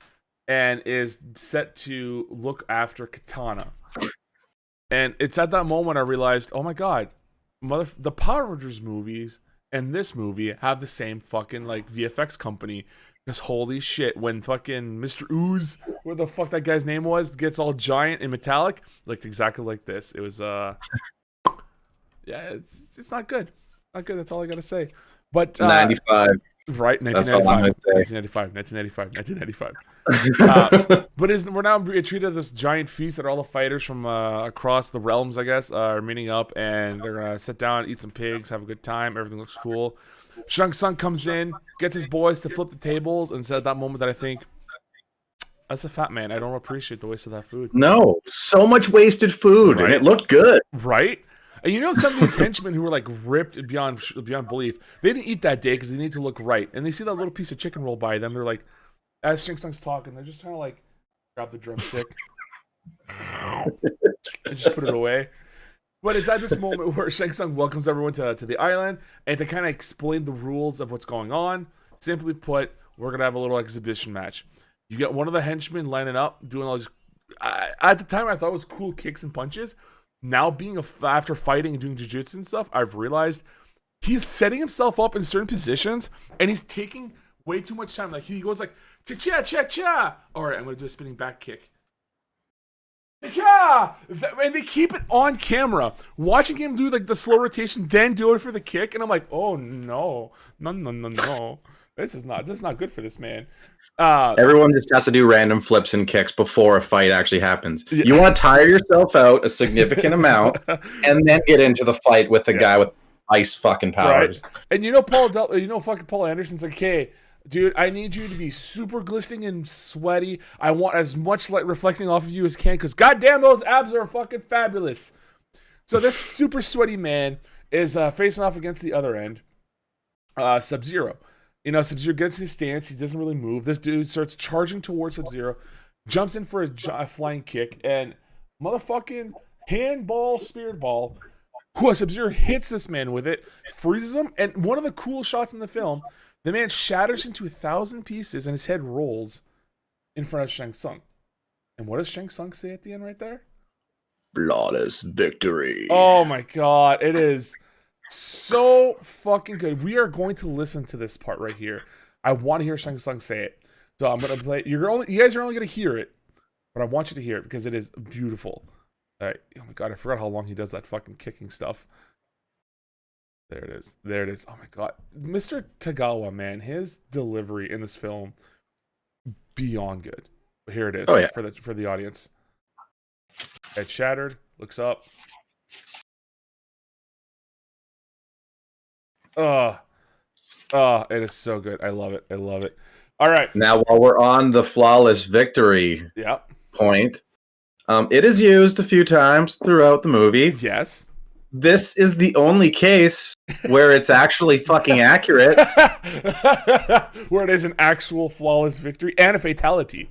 and is set to look after Katana. And it's at that moment I realized, oh my god, the Power Rangers movies and this movie have the same fucking like VFX company. Because holy shit, when fucking Mr. Ooze, what the fuck that guy's name was, gets all giant and metallic, looked exactly like this. It was it's not good. Not good, that's all I gotta say. But 95. Right, 1995. But we're now treated this giant feast that all the fighters from across the realms, I guess, are meeting up, and they're gonna sit down, eat some pigs, have a good time. Everything looks cool. Shang Tsung comes in, gets his boys to flip the tables, and said at that moment that I think, as a fat man, I don't appreciate the waste of that food. No, so much wasted food, right? And it looked good, right? And some of these henchmen who were like ripped beyond belief, they didn't eat that day because they need to look right. And they see that little piece of chicken roll by them. They're like, as Shang Tsung's talking, they're just kind of like, grab the drumstick and just put it away. But it's at this moment where Shang Tsung welcomes everyone to the island, and to kind of explain the rules of what's going on. Simply put, we're gonna have a little exhibition match. You get one of the henchmen lining up, doing all these. At the time, I thought it was cool kicks and punches. Now, after fighting and doing jiu-jitsu and stuff, I've realized he's setting himself up in certain positions, and he's taking way too much time. Like, he goes like, cha-cha-cha-cha. All right, I'm going to do a spinning back kick. Yeah! And they keep it on camera. Watching him do like the slow rotation, then do it for the kick, and I'm like, oh, no. No. This is not good for this man. Everyone just has to do random flips and kicks before a fight actually happens. Yeah. You want to tire yourself out a significant amount and then get into the fight with the guy with ice fucking powers. Right. And fucking Paul Anderson's like, hey, dude, I need you to be super glistening and sweaty. I want as much light reflecting off of you as can, because goddamn, those abs are fucking fabulous. So this super sweaty man is facing off against the other end, Sub-Zero. Sub-Zero gets his stance. He doesn't really move. This dude starts charging towards Sub-Zero, jumps in for a flying kick, and motherfucking handball, spirit ball. Sub-Zero hits this man with it, freezes him, and one of the cool shots in the film, the man shatters into 1,000 pieces, and his head rolls in front of Shang Tsung. And what does Shang Tsung say at the end right there? Flawless victory. Oh my god, it is so fucking good. We are going to listen to this part right here. I want to hear Shang Tsung say it. So I'm going to play. You guys are only going to hear it, but I want you to hear it because it is beautiful. All right. Oh my god, I forgot how long he does that fucking kicking stuff. There it is. Oh my god. Mr. Tagawa, man, his delivery in this film, beyond good. But here it is for the audience. Head shattered, looks up. It is so good. I love it. All right. Now, while we're on the flawless victory point, it is used a few times throughout the movie. Yes. this is the only case where it's actually fucking accurate. Where it is an actual flawless victory and a fatality.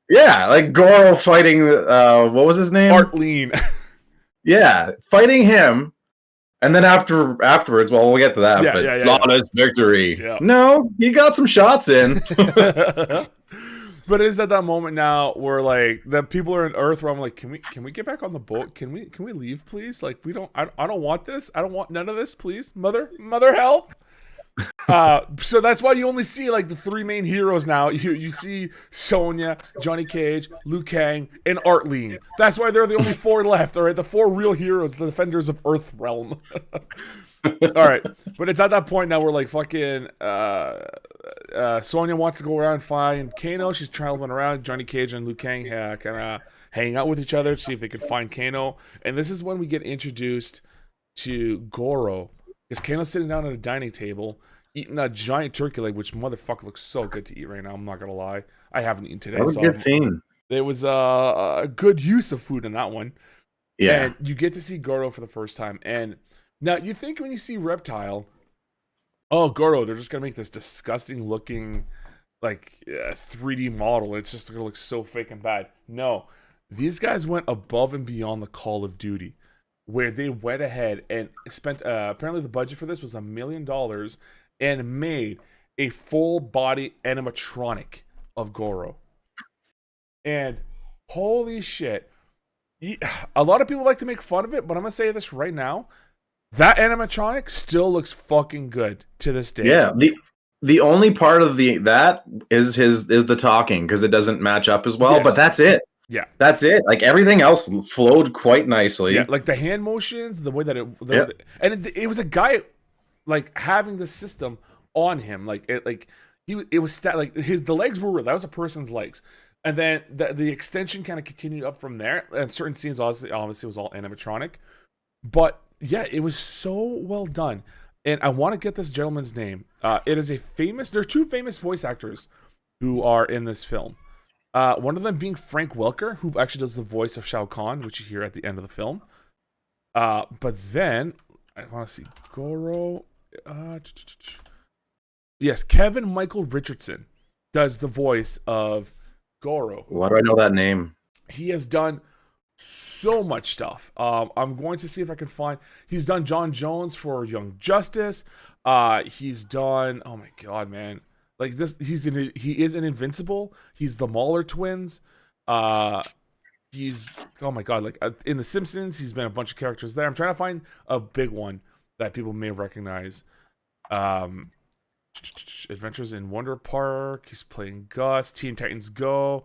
Yeah, like Goro fighting, what was his name? Art Lean. Yeah, fighting him. And then afterwards, well, we'll get to that, but flawless victory. Yeah. No, he got some shots in. But it is at that moment now where like the people are in Earth where I'm like, can we get back on the boat? Can we leave, please? Like I don't want this. I don't want none of this, please. Mother help. So that's why you only see like the three main heroes now. You see Sonya, Johnny Cage, Liu Kang, and Art Lean. That's why they're the only four left. All right, the four real heroes, the defenders of Earth Realm. All right, but it's at that point now where like fucking Sonya wants to go around and find Kano. She's traveling around. Johnny Cage and Liu Kang kind of hang out with each other to see if they could find Kano. And this is when we get introduced to Goro. Because Kano's sitting down at a dining table eating a giant turkey leg, which motherfucker looks so good to eat right now. I'm not gonna lie, I haven't eaten today. That was a good scene. There was a good use of food in that one. Yeah, and you get to see Goro for the first time. And now you think when you see Reptile, oh Goro, they're just gonna make this disgusting looking like 3D model. It's just gonna look so fake and bad. No, these guys went above and beyond the Call of Duty, where they went ahead and spent apparently the budget for this was $1 million and made a full body animatronic of Goro. And holy shit, a lot of people like to make fun of it, but I'm gonna say this right now, that animatronic still looks fucking good to this day. Yeah, the only part of that is the talking, because it doesn't match up as well, but that's it. Yeah, that's it. Like everything else flowed quite nicely. Yeah, like the hand motions, the way that it was a guy like having the system on him, like it was the legs were real. That was a person's legs, and then the extension kind of continued up from there. And certain scenes obviously was all animatronic, but yeah, it was so well done. And I want to get this gentleman's name. It is there are two famous voice actors who are in this film. One of them being Frank Welker, who actually does the voice of Shao Kahn, which you hear at the end of the film. But then, I want to see, Goro. Yes, Kevin Michael Richardson does the voice of Goro. Why do I know that name? He has done so much stuff. I'm going to see if I can find. He's done John Jones for Young Justice. He's done. Oh my god, man! Like this, he is in Invincible. He's the Mauler twins. He's oh my god, like in The Simpsons, he's been a bunch of characters there. I'm trying to find a big one that people may recognize. Adventures in Wonder Park. He's playing Gus. Teen Titans Go.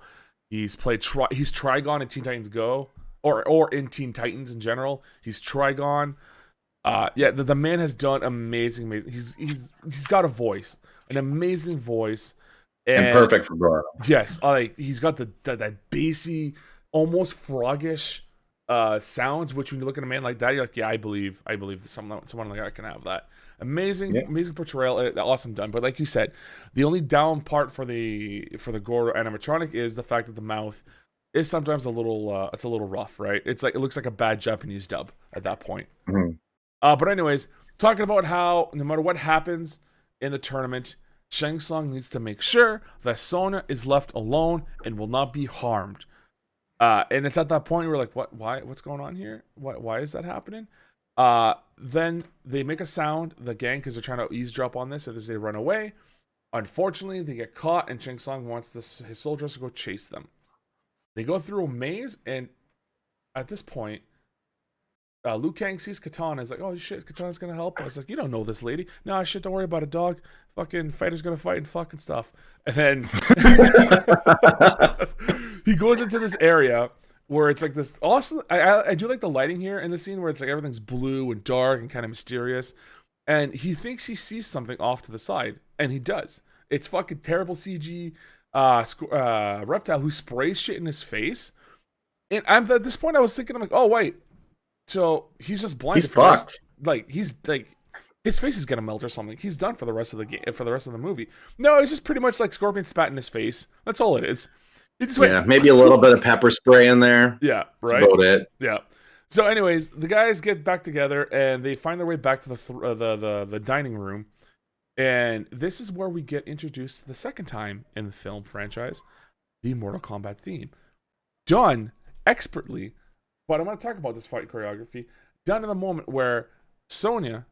He's played he's Trigon in Teen Titans Go, or in Teen Titans in general. He's Trigon. Yeah, the man has done amazing. He's got a voice, an amazing voice, and perfect for Goro. Yes, like he's got that bassy, almost froggish sounds. Which when you look at a man like that, you're like, yeah, I believe someone like that can have that. Amazing portrayal, awesome done. But like you said, the only down part for the Goro animatronic is the fact that the mouth is sometimes a little it's a little rough, right? It's like it looks like a bad Japanese dub at that point. Mm-hmm. But anyways, talking about how no matter what happens in the tournament, Shang Tsung needs to make sure that Sonya is left alone and will not be harmed. And it's at that point we're like, what? Why? What's going on here? Why is that happening? Then they make a sound, the gang, because they're trying to eavesdrop on this, as they run away. Unfortunately, they get caught, and Shang Tsung wants his soldiers to go chase them. They go through a maze, and at this point, Liu Kang sees Katana. He's like, oh shit, Katana's gonna help. I was like, you don't know this lady. No, shit, don't worry about it, dog. Fucking fighter's gonna fight and fucking stuff. And then he goes into this area where it's like this awesome. I do like the lighting here in the scene where it's like everything's blue and dark and kind of mysterious. And he thinks he sees something off to the side, and he does. It's fucking terrible CG Reptile who sprays shit in his face. And I'm at this point I was thinking, I'm like, oh wait, so he's just blinded. He's fucked. He's like his face is gonna melt or something. He's done for the rest of the game, for the rest of the movie. No, it's just pretty much like Scorpion spat in his face. That's all it is. Maybe a little bit of pepper spray in there. Yeah, right. That's about it. Yeah. So, anyways, the guys get back together and they find their way back to the dining room, and this is where we get introduced the second time in the film franchise, the Mortal Kombat theme, done expertly. But I want to talk about this fight choreography done in the moment where Sonya,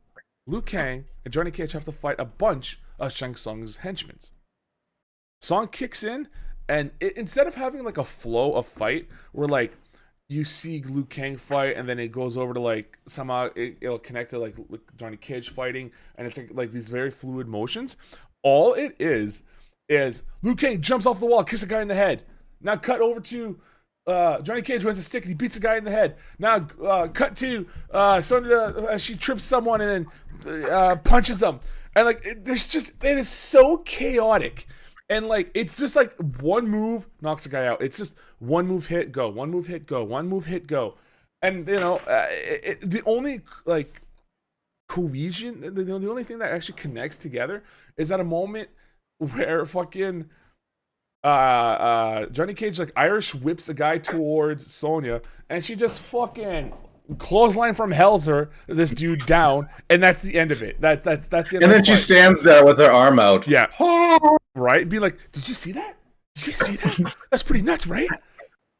Liu Kang, and Johnny Cage have to fight a bunch of Shang Tsung's henchmen. Song kicks in, and instead of having like a flow of fight where like you see Liu Kang fight and then it goes over to like somehow it'll connect to like Johnny Cage fighting, and it's like these very fluid motions. All it is Liu Kang jumps off the wall, kicks a guy in the head. Now cut over to Johnny Cage, who has a stick, and he beats a guy in the head. Now cut to Sonya, she trips someone and then punches them. And like it is so chaotic. And like it's just like one move knocks a guy out. It's just one move hit go, one move hit go, one move hit go. And you know, the only like cohesion, the only thing that actually connects together is at a moment where fucking Johnny Cage like Irish whips a guy towards Sonya, and she just fucking clothesline from hell's her this dude down, and that's the end of it. That's the end. And then she stands there with her arm out. Yeah. Right? Be like, did you see that? Did you see that? That's pretty nuts, right?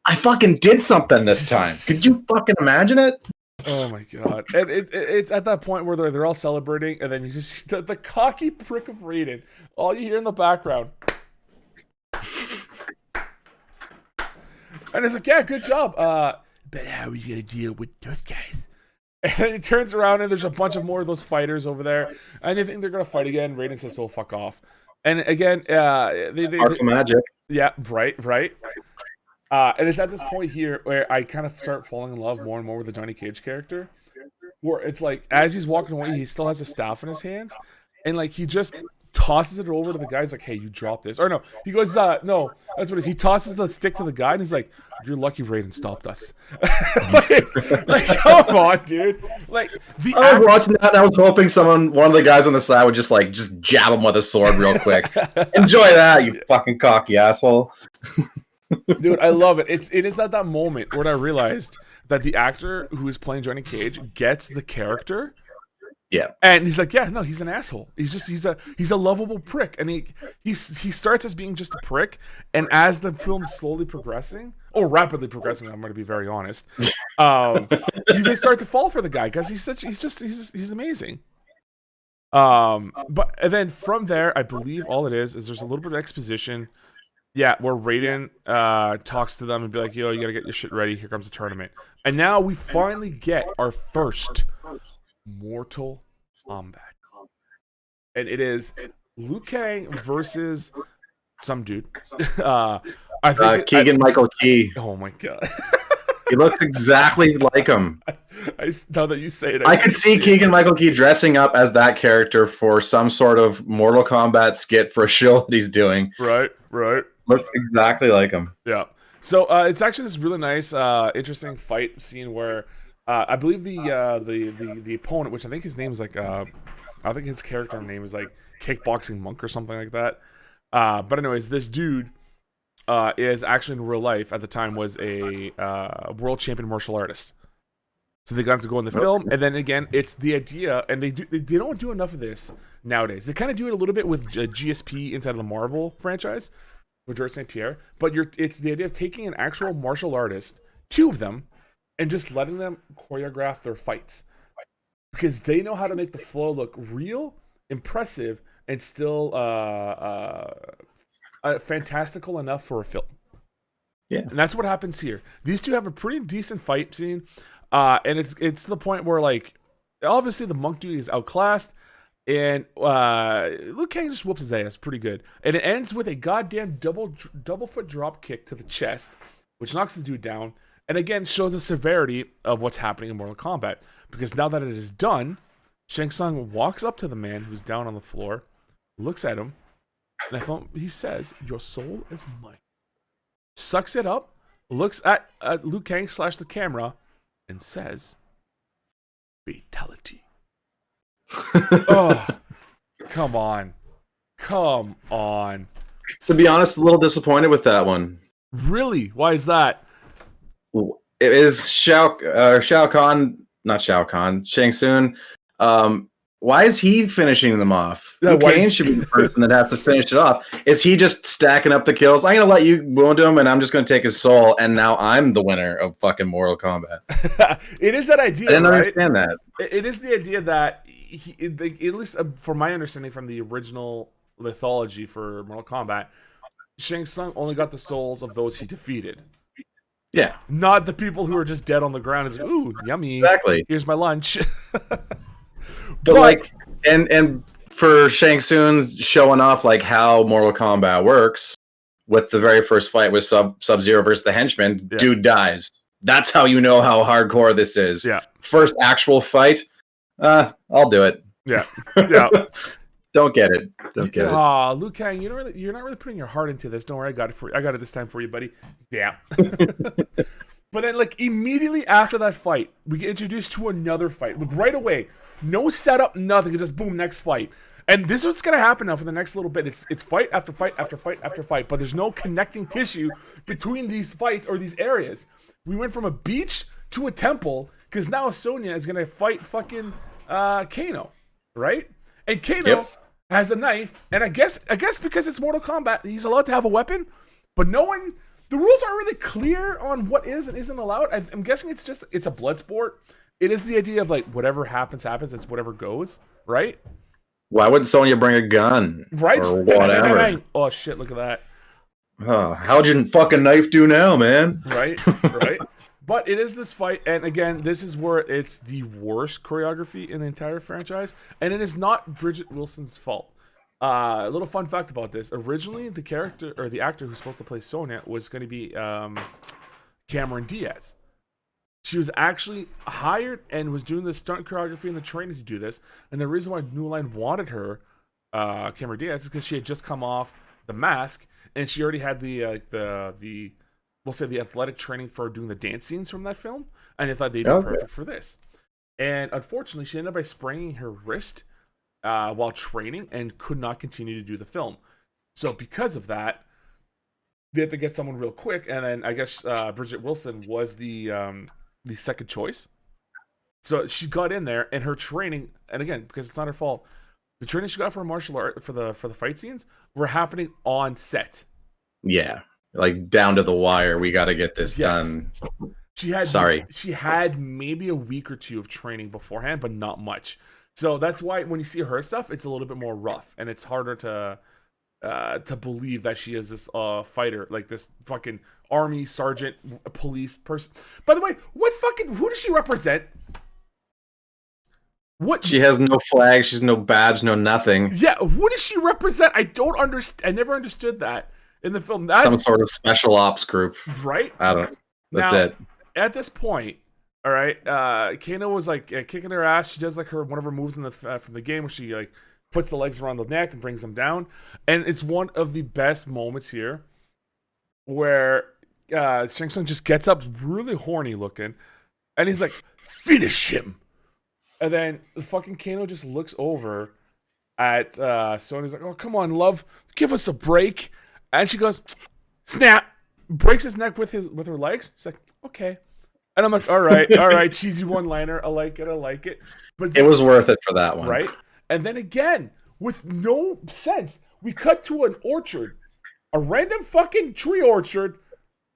I fucking did something this time. Could you fucking imagine it? Oh my god. And it's at that point where they're all celebrating, and then you just the cocky prick of Raiden. All you hear in the background. And it's like, yeah, good job. But how are you gonna deal with those guys? And it turns around and there's a bunch of more of those fighters over there, and they think they're gonna fight again. Raiden says, "So fuck off." And again, Spark magic. Yeah, right. And it's at this point here where I kind of start falling in love more and more with the Johnny Cage character, where it's like as he's walking away, he still has a staff in his hands, and like he just tosses it over to the guy. He's like, "Hey, you dropped this." Or no, he goes, "No, that's what it is." He tosses the stick to the guy, and he's like, "You're lucky Raiden stopped us." like, come on, dude. Like I was watching that, and I was hoping one of the guys on the side would just jab him with a sword real quick. Enjoy that, you fucking cocky asshole. Dude, I love it. It is at that moment when I realized that the actor who is playing Johnny Cage gets the character. Yeah, and he's like, yeah, no, he's an asshole. He's a lovable prick, and he starts as being just a prick, and as the film's slowly progressing, or rapidly progressing, I'm going to be very honest, you just start to fall for the guy because he's amazing. But and then from there, I believe all it is there's a little bit of exposition. Yeah, where Raiden talks to them and be like, yo, you got to get your shit ready. Here comes the tournament, and now we finally get our first Mortal Kombat, and it is Liu Kang versus some dude. I think Keegan-Michael Key. Oh my god, he looks exactly like him. Now that you say it, I could see Keegan-Michael Key dressing up as that character for some sort of Mortal Kombat skit for a show that he's doing. Right. Looks exactly like him. Yeah. So it's actually this really nice, interesting fight scene where. I believe the opponent, which I think his name is like, I think his character name is like Kickboxing Monk or something like that. But anyways, this dude is actually in real life at the time was a world champion martial artist. So they got him to go in the film, and then again, it's the idea, and they don't do enough of this nowadays. They kind of do it a little bit with GSP inside of the Marvel franchise with George St. Pierre, but it's the idea of taking an actual martial artist, two of them, and just letting them choreograph their fights, because they know how to make the flow look real, impressive, and still fantastical enough for a film. Yeah, and that's what happens here. These two have a pretty decent fight scene, and it's to the point where like obviously the monk dude is outclassed, and Liu Kang just whoops his ass pretty good, and it ends with a goddamn double foot drop kick to the chest, which knocks the dude down. And again, shows the severity of what's happening in Mortal Kombat. Because now that it is done, Shang Tsung walks up to the man who's down on the floor, looks at him, and he says, "Your soul is mine." Sucks it up, looks at Liu Kang / the camera, and says, "Fatality." Oh, come on. To be honest, a little disappointed with that one. Really? Why is that? It is Shao Kahn, not Shao Kahn, Shang Tsung. Why is he finishing them off? Yeah, Liu Kang should be the person that has to finish it off. Is he just stacking up the kills? I'm gonna let you wound him, and I'm just gonna take his soul, and now I'm the winner of fucking Mortal Kombat. It is that idea. I didn't right? understand that. It is the idea that at least from my understanding from the original mythology for Mortal Kombat, Shang Tsung only got the souls of those he defeated. Yeah, not the people who are just dead on the ground. It's like, ooh, yummy. Exactly. Here's my lunch. but like, and for Shang Tsung showing off like how Mortal Kombat works with the very first fight with Sub-Zero versus the henchman, dude dies. That's how you know how hardcore this is. Yeah. First actual fight, I'll do it. Yeah. Yeah. Don't get it. Don't get it. Ah, Liu Kang, you're not really putting your heart into this. Don't worry, I got it for you. I got it this time for you, buddy. Yeah. But then, like, immediately after that fight, we get introduced to another fight. Like, right away, no setup, nothing. It's just boom, next fight. And this is what's gonna happen now for the next little bit. It's fight after fight after fight after fight, but there's no connecting tissue between these fights or these areas. We went from a beach to a temple because now Sonya is gonna fight fucking Kano, right? And Kano has a knife, and I guess because it's Mortal Kombat, he's allowed to have a weapon, but no one. The rules aren't really clear on what is and isn't allowed. I'm guessing it's a blood sport. It is the idea of like whatever happens. It's whatever goes, right? Why would Sonya bring a gun? Right? Or whatever. Oh shit! Look at that. Oh, how'd your fucking knife do now, man? Right, right. But it is this fight, and again, this is where it's the worst choreography in the entire franchise, and it is not Bridget Wilson's fault. A little fun fact about this: originally, the character or the actor who's supposed to play Sonya was going to be Cameron Diaz. She was actually hired and was doing the stunt choreography and the training to do this. And the reason why New Line wanted her, Cameron Diaz, is because she had just come off The Mask, and she already had the we'll say the athletic training for doing the dance scenes from that film, and they thought they'd be perfect for this. And unfortunately, she ended up by spraining her wrist while training and could not continue to do the film. So because of that, they had to get someone real quick, and then I guess Bridget Wilson was the second choice. So she got in there, and her training, and again, because it's not her fault, the training she got for martial art for the fight scenes were happening on set. Yeah, like down to the wire. We got to get this done. She had maybe a week or two of training beforehand, but not much. So that's why when you see her stuff, it's a little bit more rough, and it's harder to believe that she is this fighter, like this fucking army sergeant, police person. By the way, who does she represent? What? She has no flag, she's no badge, no nothing. Yeah, who does she represent? I don't understand. I never understood that in the film. That's some sort of special ops group, right? I don't know. That's now, it. At this point, all right, Kano was like kicking her ass. She does like one of her moves in the from the game where she like puts the legs around the neck and brings them down, and it's one of the best moments here where Shang Tsung just gets up really horny looking, and he's like, finish him. And then the fucking Kano just looks over at Sonya's like, oh, come on, love, give us a break. And she goes, snap, breaks his neck with her legs. She's like, okay. And I'm like, all right, cheesy one-liner. I like it. But then, it was worth it for that one. Right? And then again, with no sense, we cut to an orchard, a random fucking tree orchard,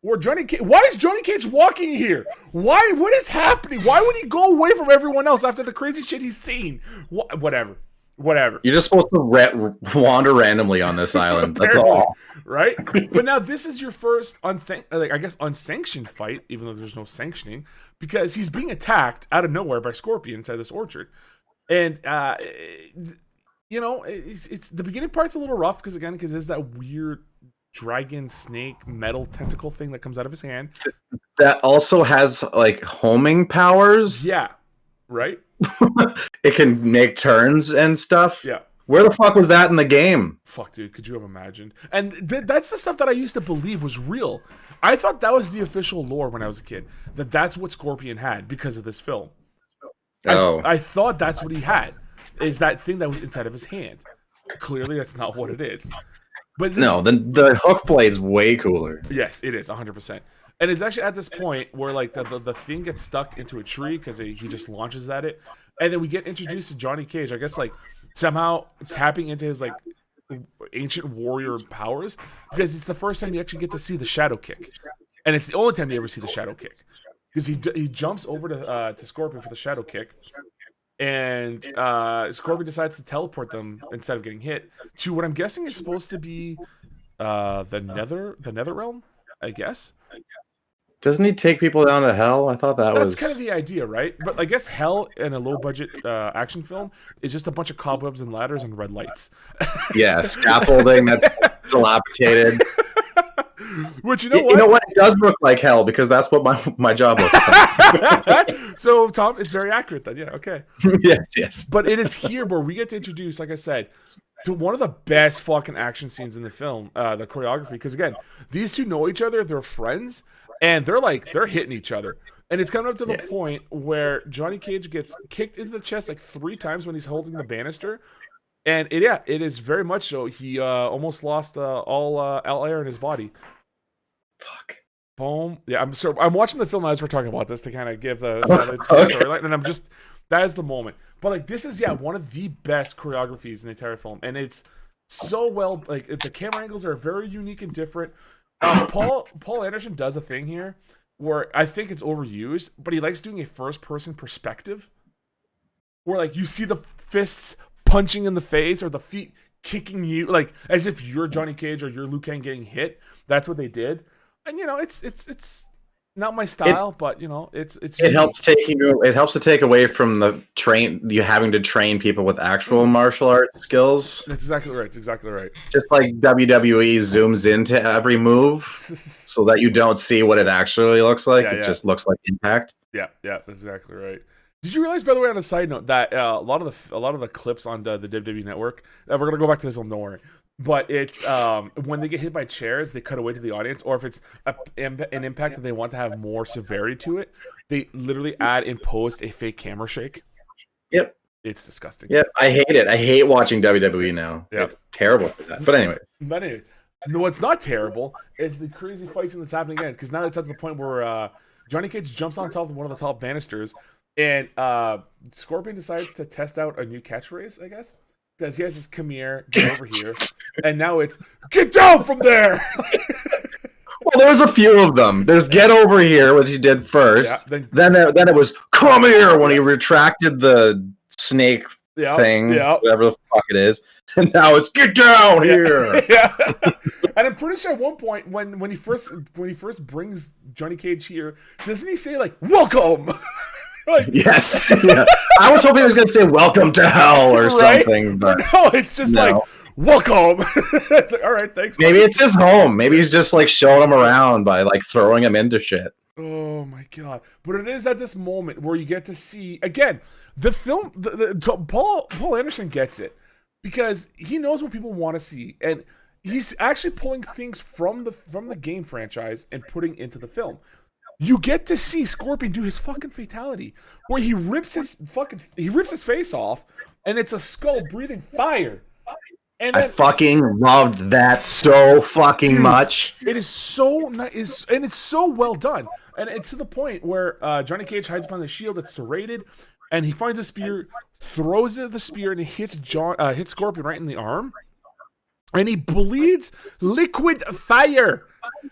where why is Johnny Cage walking here? Why? What is happening? Why would he go away from everyone else after the crazy shit he's seen? Whatever. You're just supposed to wander randomly on this island. That's all. Right? But now this is your first, unsanctioned fight, even though there's no sanctioning, because he's being attacked out of nowhere by Scorpion inside this orchard. And, it's the beginning part's a little rough because there's that weird dragon snake metal tentacle thing that comes out of his hand that also has like homing powers. Yeah, right. It can make turns and stuff. Yeah, where the fuck was that in the game? Fuck, dude, could you have imagined? And that's the stuff that I used to believe was real. I thought that was the official lore when I was a kid, that's what Scorpion had because of this film. I thought that's what he had, is that thing that was inside of his hand. Clearly that's not what it is. But no, the hook blade's way cooler. Yes, it is 100%. And it's actually at this point where like the thing gets stuck into a tree because he just launches at it, and then we get introduced to Johnny Cage. I guess like somehow tapping into his like ancient warrior powers, because it's the first time you actually get to see the shadow kick, and it's the only time you ever see the shadow kick, because he jumps over to Scorpion for the shadow kick, and Scorpion decides to teleport them instead of getting hit to what I'm guessing is supposed to be the Nether realm, I guess. Doesn't he take people down to hell? I thought That's kind of the idea, right? But I guess hell in a low budget action film is just a bunch of cobwebs and ladders and red lights. Yeah, scaffolding that's dilapidated. Which, you know what? You know what? It does look like hell, because that's what my job looks like. So, Tom, it's very accurate then. Yeah, okay. Yes. But it is here where we get to introduce, like I said, to one of the best fucking action scenes in the film, the choreography. Because, again, these two know each other. They're friends. And they're hitting each other. And it's coming up to the point where Johnny Cage gets kicked into the chest like 3 times when he's holding the banister. And it is very much so. He almost lost all air in his body. Fuck. Boom. Yeah, I'm watching the film as we're talking about this to kind of give the storyline. And that is the moment. But like this is one of the best choreographies in the entire film. And it's so well, like the camera angles are very unique and different. Paul Anderson does a thing here where I think it's overused, but he likes doing a first-person perspective, where like you see the fists punching in the face or the feet kicking you, like as if you're Johnny Cage or you're Liu Kang getting hit. That's what they did, and it's not my style, but it helps to take away from you having to train people with actual martial arts skills. That's exactly right. It's exactly right. Just like WWE zooms into every move so that you don't see what it actually looks like. It just looks like impact. Yeah, that's exactly right. Did you realize, by the way, on a side note, that a lot of the clips on the WWE Network, we're gonna go back to the film, don't worry. But it's when they get hit by chairs, they cut away to the audience, or if it's an impact and they want to have more severity to it, they literally add in post a fake camera shake. Yep. It's disgusting. Yep, I hate it. I hate watching WWE now. Yep. It's terrible for that. But anyways. No, what's not terrible is the crazy fight scene that's happening again, because now it's at the point where Johnny Cage jumps on top of one of the top banisters, and Scorpion decides to test out a new catchphrase, I guess. Because he has this "come here, get over here," and now it's "get down from there." Well, there's a few of them. There's "get over here," which he did first. Yeah, then it was "come here" when he retracted the snake thing, whatever the fuck it is. And now it's "get down here." Yeah. And I'm pretty sure at one point when he first brings Johnny Cage here, doesn't he say like "welcome"? Like, yes. Yeah. I was hoping he was going to say "welcome to hell" or something, but no, it's just like "welcome." It's like, all right, thanks. Maybe it's his home. Maybe he's just like showing him around by like throwing him into shit. Oh my god! But it is at this moment where you get to see again the film. Paul Anderson gets it because he knows what people want to see, and he's actually pulling things from the game franchise and putting into the film. You get to see Scorpion do his fucking fatality, where he rips his face off, and it's a skull breathing fire. And then, I fucking loved that so fucking much. It is so nice, and it's so well done. And it's to the point where Johnny Cage hides behind the shield that's serrated, and he finds a spear, throws the spear, and he hits Scorpion right in the arm, and he bleeds liquid fire.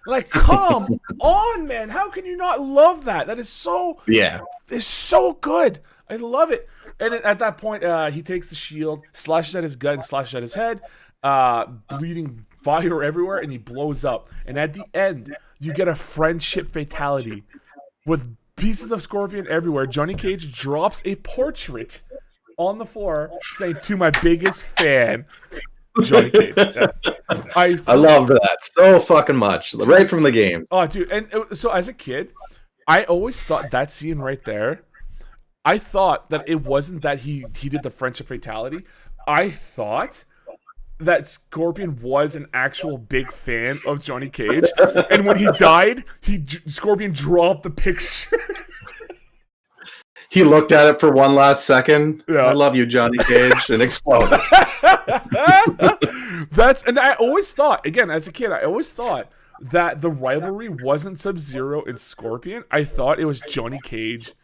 Like, come on, man! How can you not love that? That is so it's so good. I love it. And at that point, he takes the shield, slashes at his gut, and slashes at his head, bleeding fire everywhere, and he blows up. And at the end, you get a friendship fatality with pieces of Scorpion everywhere. Johnny Cage drops a portrait on the floor saying, "To my biggest fan, Johnny Cage." I loved that so fucking much, right from the game. Oh, dude! And so as a kid, I always thought that scene right there. I thought that it wasn't that he did the friendship fatality. I thought that Scorpion was an actual big fan of Johnny Cage, and when he died, Scorpion dropped the picture. He looked at it for one last second. Yeah. "I love you, Johnny Cage," and exploded. And I always thought, again, as a kid, I always thought that the rivalry wasn't Sub-Zero and Scorpion. I thought it was Johnny Cage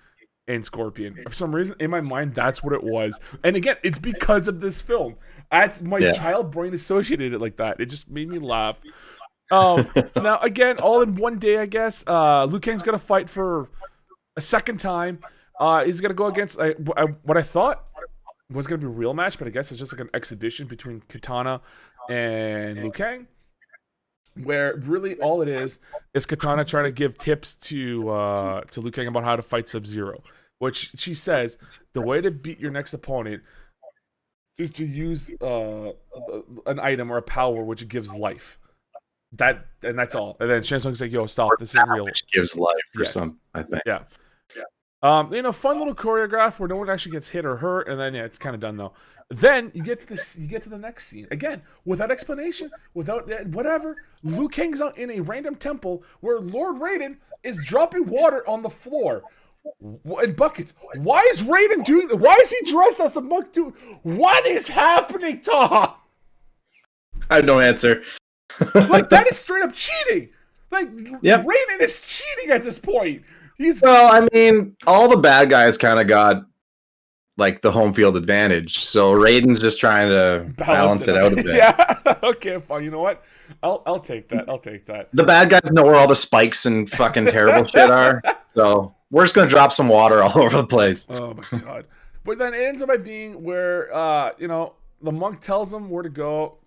and Scorpion. For some reason, in my mind, that's what it was. And again, it's because of this film. That's my child brain associated it like that. It just made me laugh. Now, again, all in one day, I guess. Liu Kang's going to fight for a second time. He's going to go against what I thought was going to be a real match, but I guess it's just like an exhibition between Katana and Liu Kang, where really all it is Katana trying to give tips to Liu Kang about how to fight Sub-Zero, which she says the way to beat your next opponent is to use an item or a power which gives life. And that's all. And then Shang Tsung's like, "Yo, stop! This isn't real." Which gives life for some, I think. Yeah. Fun little choreograph where no one actually gets hit or hurt, and then it's kind of done though. Then you get to the next scene again without explanation, without whatever. Liu Kang's out in a random temple where Lord Raiden is dropping water on the floor in buckets. Why is Raiden doing that? Why is he dressed as a monk? Dude, what is happening, Tom? I have no answer. Like, that is straight up cheating. Like, Raiden is cheating at this point. Well, I mean, all the bad guys kind of got like the home field advantage, so Raiden's just trying to balance it out a bit. Yeah. Okay, fine. You know what? I'll take that. I'll take that. The bad guys know where all the spikes and fucking terrible shit are, so we're just gonna drop some water all over the place. Oh my god! But then it ends up by being where the monk tells him where to go,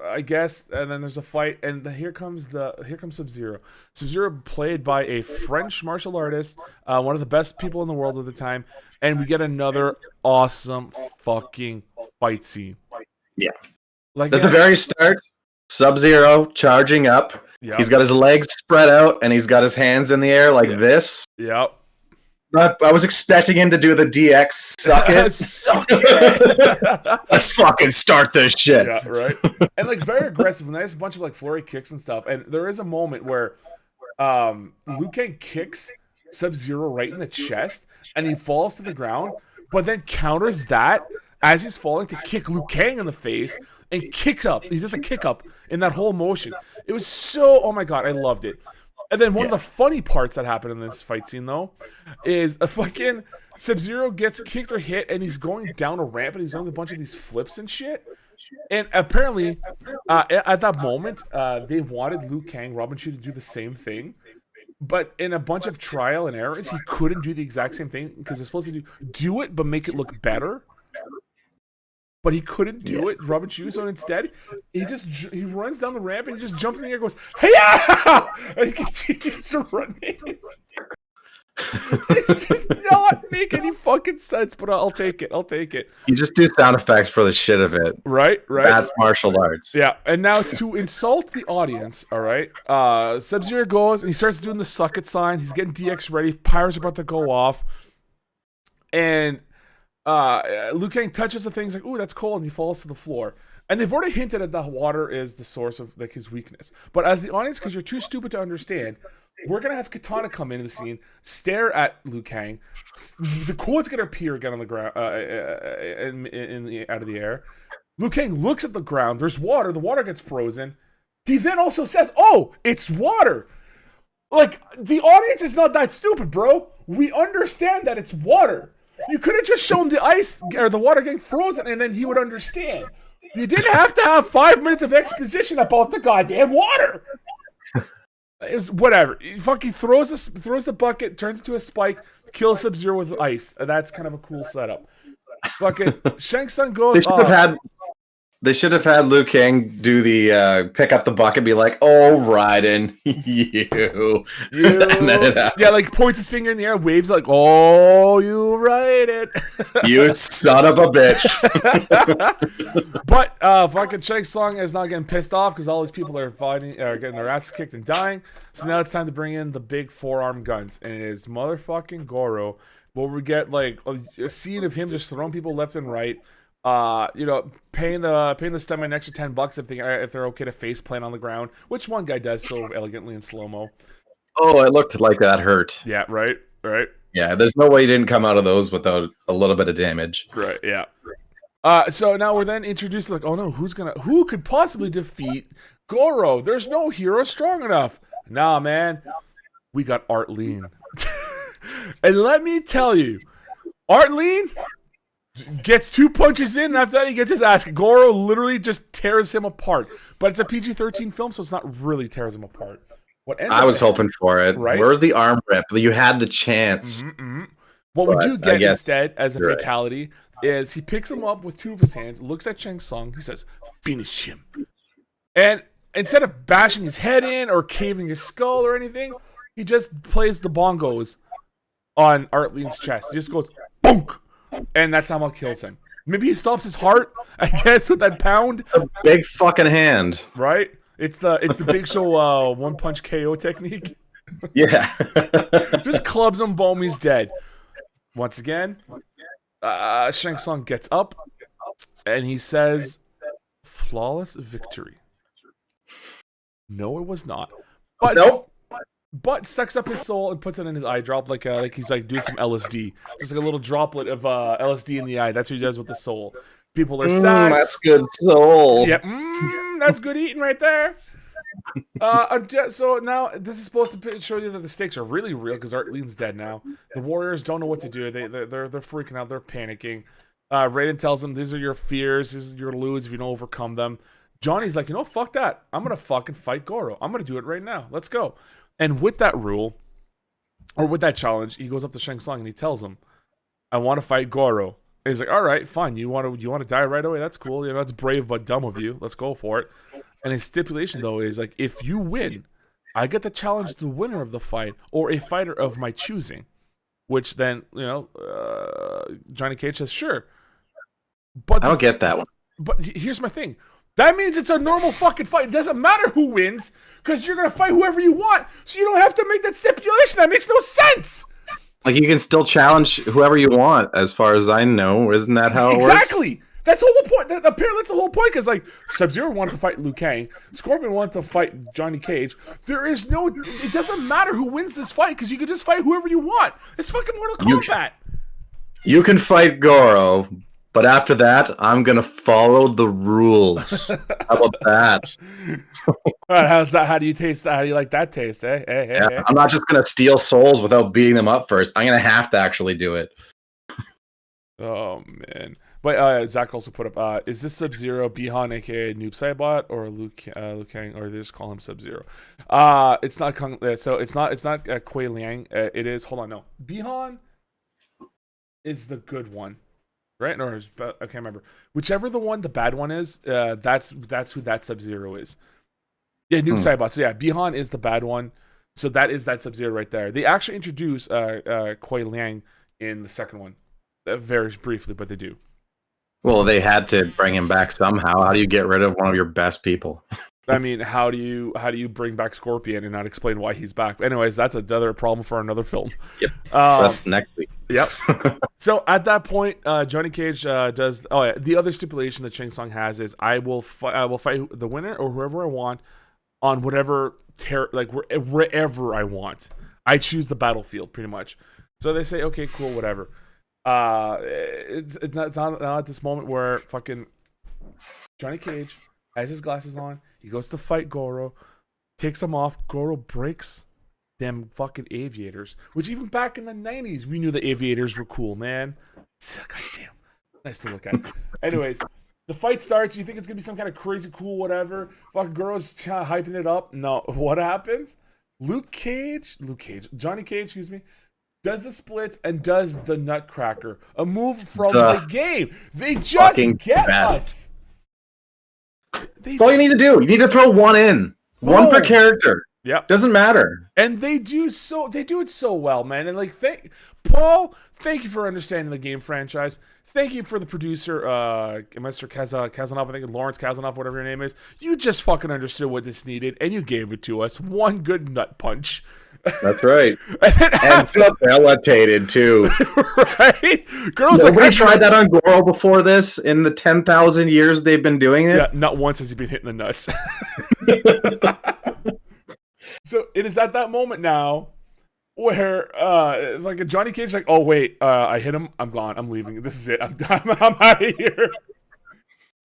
I guess, and then there's a fight, and here comes Sub-Zero. Sub-Zero played by a French martial artist, one of the best people in the world at the time, and we get another awesome fucking fight scene. Yeah, like at the very start, Sub-Zero charging up. Yep. He's got his legs spread out, and he's got his hands in the air like this. Yep. I was expecting him to do the DX suck it. Suck it. Let's fucking start this shit. Yeah, right. And like very aggressive, and there's a bunch of like flurry kicks and stuff. And there is a moment where Liu Kang kicks Sub-Zero right in the chest, and he falls to the ground, but then counters that as he's falling to kick Liu Kang in the face and kicks up. He does a kick up in that whole motion. It was so, oh my god, I loved it. And then one of the funny parts that happened in this fight scene, though, is a fucking Sub-Zero gets kicked or hit, and he's going down a ramp, and he's doing a bunch of these flips and shit. And apparently, at that moment, they wanted Liu Kang, Robin Shou, to do the same thing. But in a bunch of trial and errors, he couldn't do the exact same thing because they're supposed to do it, but make it look better. But he couldn't do it, Robin Shou. So instead, he runs down the ramp and he just jumps in the air and goes, "Hey-ya!" And he continues to run. It does not make any fucking sense, but I'll take it. I'll take it. You just do sound effects for the shit of it. Right. That's martial arts. Yeah, and now to insult the audience, all right, Sub-Zero goes and he starts doing the suck it sign. He's getting DX ready. Pyro's about to go off. And Liu Kang touches the thing. He's like, "Ooh, that's cold," and he falls to the floor. And they've already hinted at that water is the source of like his weakness. But as the audience, because you're too stupid to understand, we're gonna have Katana come into the scene, stare at Liu Kang. The cold's gonna appear again on the ground, out of the air. Liu Kang looks at the ground. There's water. The water gets frozen. He then also says, "Oh, it's water." Like, the audience is not that stupid, bro. We understand that it's water. You could have just shown the ice or the water getting frozen, and then he would understand. You didn't have to have 5 minutes of exposition about the goddamn water. It was whatever. He fucking throws the bucket, turns into a spike, kills Sub-Zero with ice. That's kind of a cool setup. Fucking Shang Tsung goes. They should have had Liu Kang do the pick up the bucket, and be like, "Oh, Raiden, you." Yeah, like points his finger in the air, waves like, "Oh, you Raiden." You son of a bitch. But fucking Shang Tsung is not getting pissed off because all these people are fighting, are getting their asses kicked and dying. So now it's time to bring in the big forearm guns, and it is motherfucking Goro. Where we get like a scene of him just throwing people left and right. Paying the stuntman an extra $10 if they're okay to face plant on the ground, which one guy does so elegantly in slow mo. Oh, it looked like that hurt. Yeah, right. Yeah, there's no way he didn't come out of those without a little bit of damage. Right. Yeah. So now we're then introduced like, oh no, who could possibly defeat Goro? There's no hero strong enough. Nah, man, we got Art Lean. And let me tell you, Art Lean gets 2 punches in, and after that he gets his ass. Goro literally just tears him apart. But it's a PG-13 film, so it's not really tears him apart. I was hoping for it. Right? Where's the arm rip? You had the chance. What we do get instead as a fatality is he picks him up with 2 of his hands, looks at Shang Tsung, he says, finish him. And instead of bashing his head in or caving his skull or anything, he just plays the bongos on Art Lean's chest. He just goes, bonk! And that's how he kills him. Maybe he stops his heart, I guess, with that pound. A big fucking hand. Right? It's the Big Show one punch KO technique. Yeah. Just clubs him, boom, he's dead. Once again, Shang Tsung gets up and he says, flawless victory. No, it was not. But nope. But sucks up his soul and puts it in his eye drop like he's like doing some LSD. Just like a little droplet of LSD in the eye. That's what he does with the soul. People are sad. That's good soul. Yeah, that's good eating right there. So now this is supposed to show you that the stakes are really real because Art Lean's dead now. The warriors don't know what to do. They're freaking out. They're panicking. Raiden tells them these are your fears. This is your lose if you don't overcome them. Johnny's like, fuck that. I'm gonna fucking fight Goro. I'm gonna do it right now. Let's go. And with that rule, or with that challenge, he goes up to Shang Tsung and he tells him, I want to fight Goro. And he's like, all right, fine. You want to die right away? That's cool. That's brave but dumb of you. Let's go for it. And his stipulation, though, is like, if you win, I get to challenge the winner of the fight or a fighter of my choosing. Which then, Johnny Cage says, sure. But I don't get that one. But here's my thing. That means it's a normal fucking fight. It doesn't matter who wins, because you're going to fight whoever you want, so you don't have to make that stipulation. That makes no sense. Like, you can still challenge whoever you want, as far as I know. Isn't that how it works? Exactly. That's the whole point. Apparently, that's the whole point, because, like, Sub-Zero wanted to fight Liu Kang. Scorpion wanted to fight Johnny Cage. It doesn't matter who wins this fight, because you can just fight whoever you want. It's fucking Mortal Kombat. You can fight Goro, but after that, I'm going to follow the rules. How about that? All right, how's that? How do you taste that? How do you like that taste, eh? Hey. I'm not just going to steal souls without beating them up first. I'm going to have to actually do it. Oh, man. But Zach also put up, is this Sub-Zero Bihan, a.k.a. Noob Saibot, or Liu Kang, or they just call him Sub-Zero? It's not Kung, so it's not Kuei Liang. It is, hold on, no. Bihan is the good one. Right? Or I can't remember. Whichever the bad one is, that's who that Sub-Zero is. Yeah, Noob Saibot. So yeah, Bihan is the bad one. So that is that Sub-Zero right there. They actually introduce Kuei Liang in the second one. Very briefly, but they do. Well, they had to bring him back somehow. How do you get rid of one of your best people? I mean, how do you bring back Scorpion and not explain why he's back? Anyways, that's another problem for another film. Yep. That's next week. Yep. So at that point, Johnny Cage does. Oh yeah, the other stipulation that Shang Tsung has is I will fight the winner or whoever I want on whatever wherever I want. I choose the battlefield pretty much. So they say, okay, cool, whatever. It's not at this moment where fucking Johnny Cage has his glasses on. He goes to fight Goro, takes them off. Goro breaks them fucking aviators, which even back in the 90s, we knew the aviators were cool, man. God damn. Nice to look at. Anyways, the fight starts. You think it's going to be some kind of crazy cool whatever. Fucking Goro's hyping it up. No. What happens? Johnny Cage, excuse me, does the splits and does the Nutcracker. A move from the game. They just get us. That's all you need to do. You need to throw one in. One per character. Yeah. Doesn't matter. And they do it so well, man. And like Paul, thank you for understanding the game franchise. Thank you for the producer, Mr. Kazanov, I think Lawrence Kazanov, whatever your name is. You just fucking understood what this needed, and you gave it to us. One good nut punch. That's right. And debilitated too. Right? Girls Nobody tried that on Goro before this in the 10,000 years they've been doing it? Yeah, not once has he been hitting the nuts. So it is at that moment now where like Johnny Cage like, oh wait, I hit him, I'm gone, I'm leaving. This is it. I'm out of here.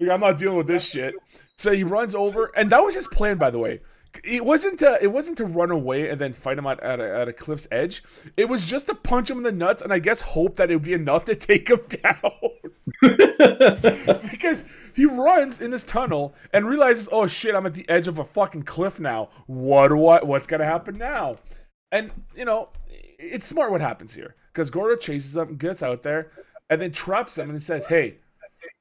Like, I'm not dealing with this shit. So he runs over, and that was his plan, by the way. It wasn't to run away and then fight him at a cliff's edge. It was just to punch him in the nuts, and I guess hope that it would be enough to take him down. Because he runs in this tunnel and realizes, oh shit, I'm at the edge of a fucking cliff now. What's gonna happen now? And it's smart what happens here, because Goro chases him, gets out there, and then traps him, and he says, "Hey,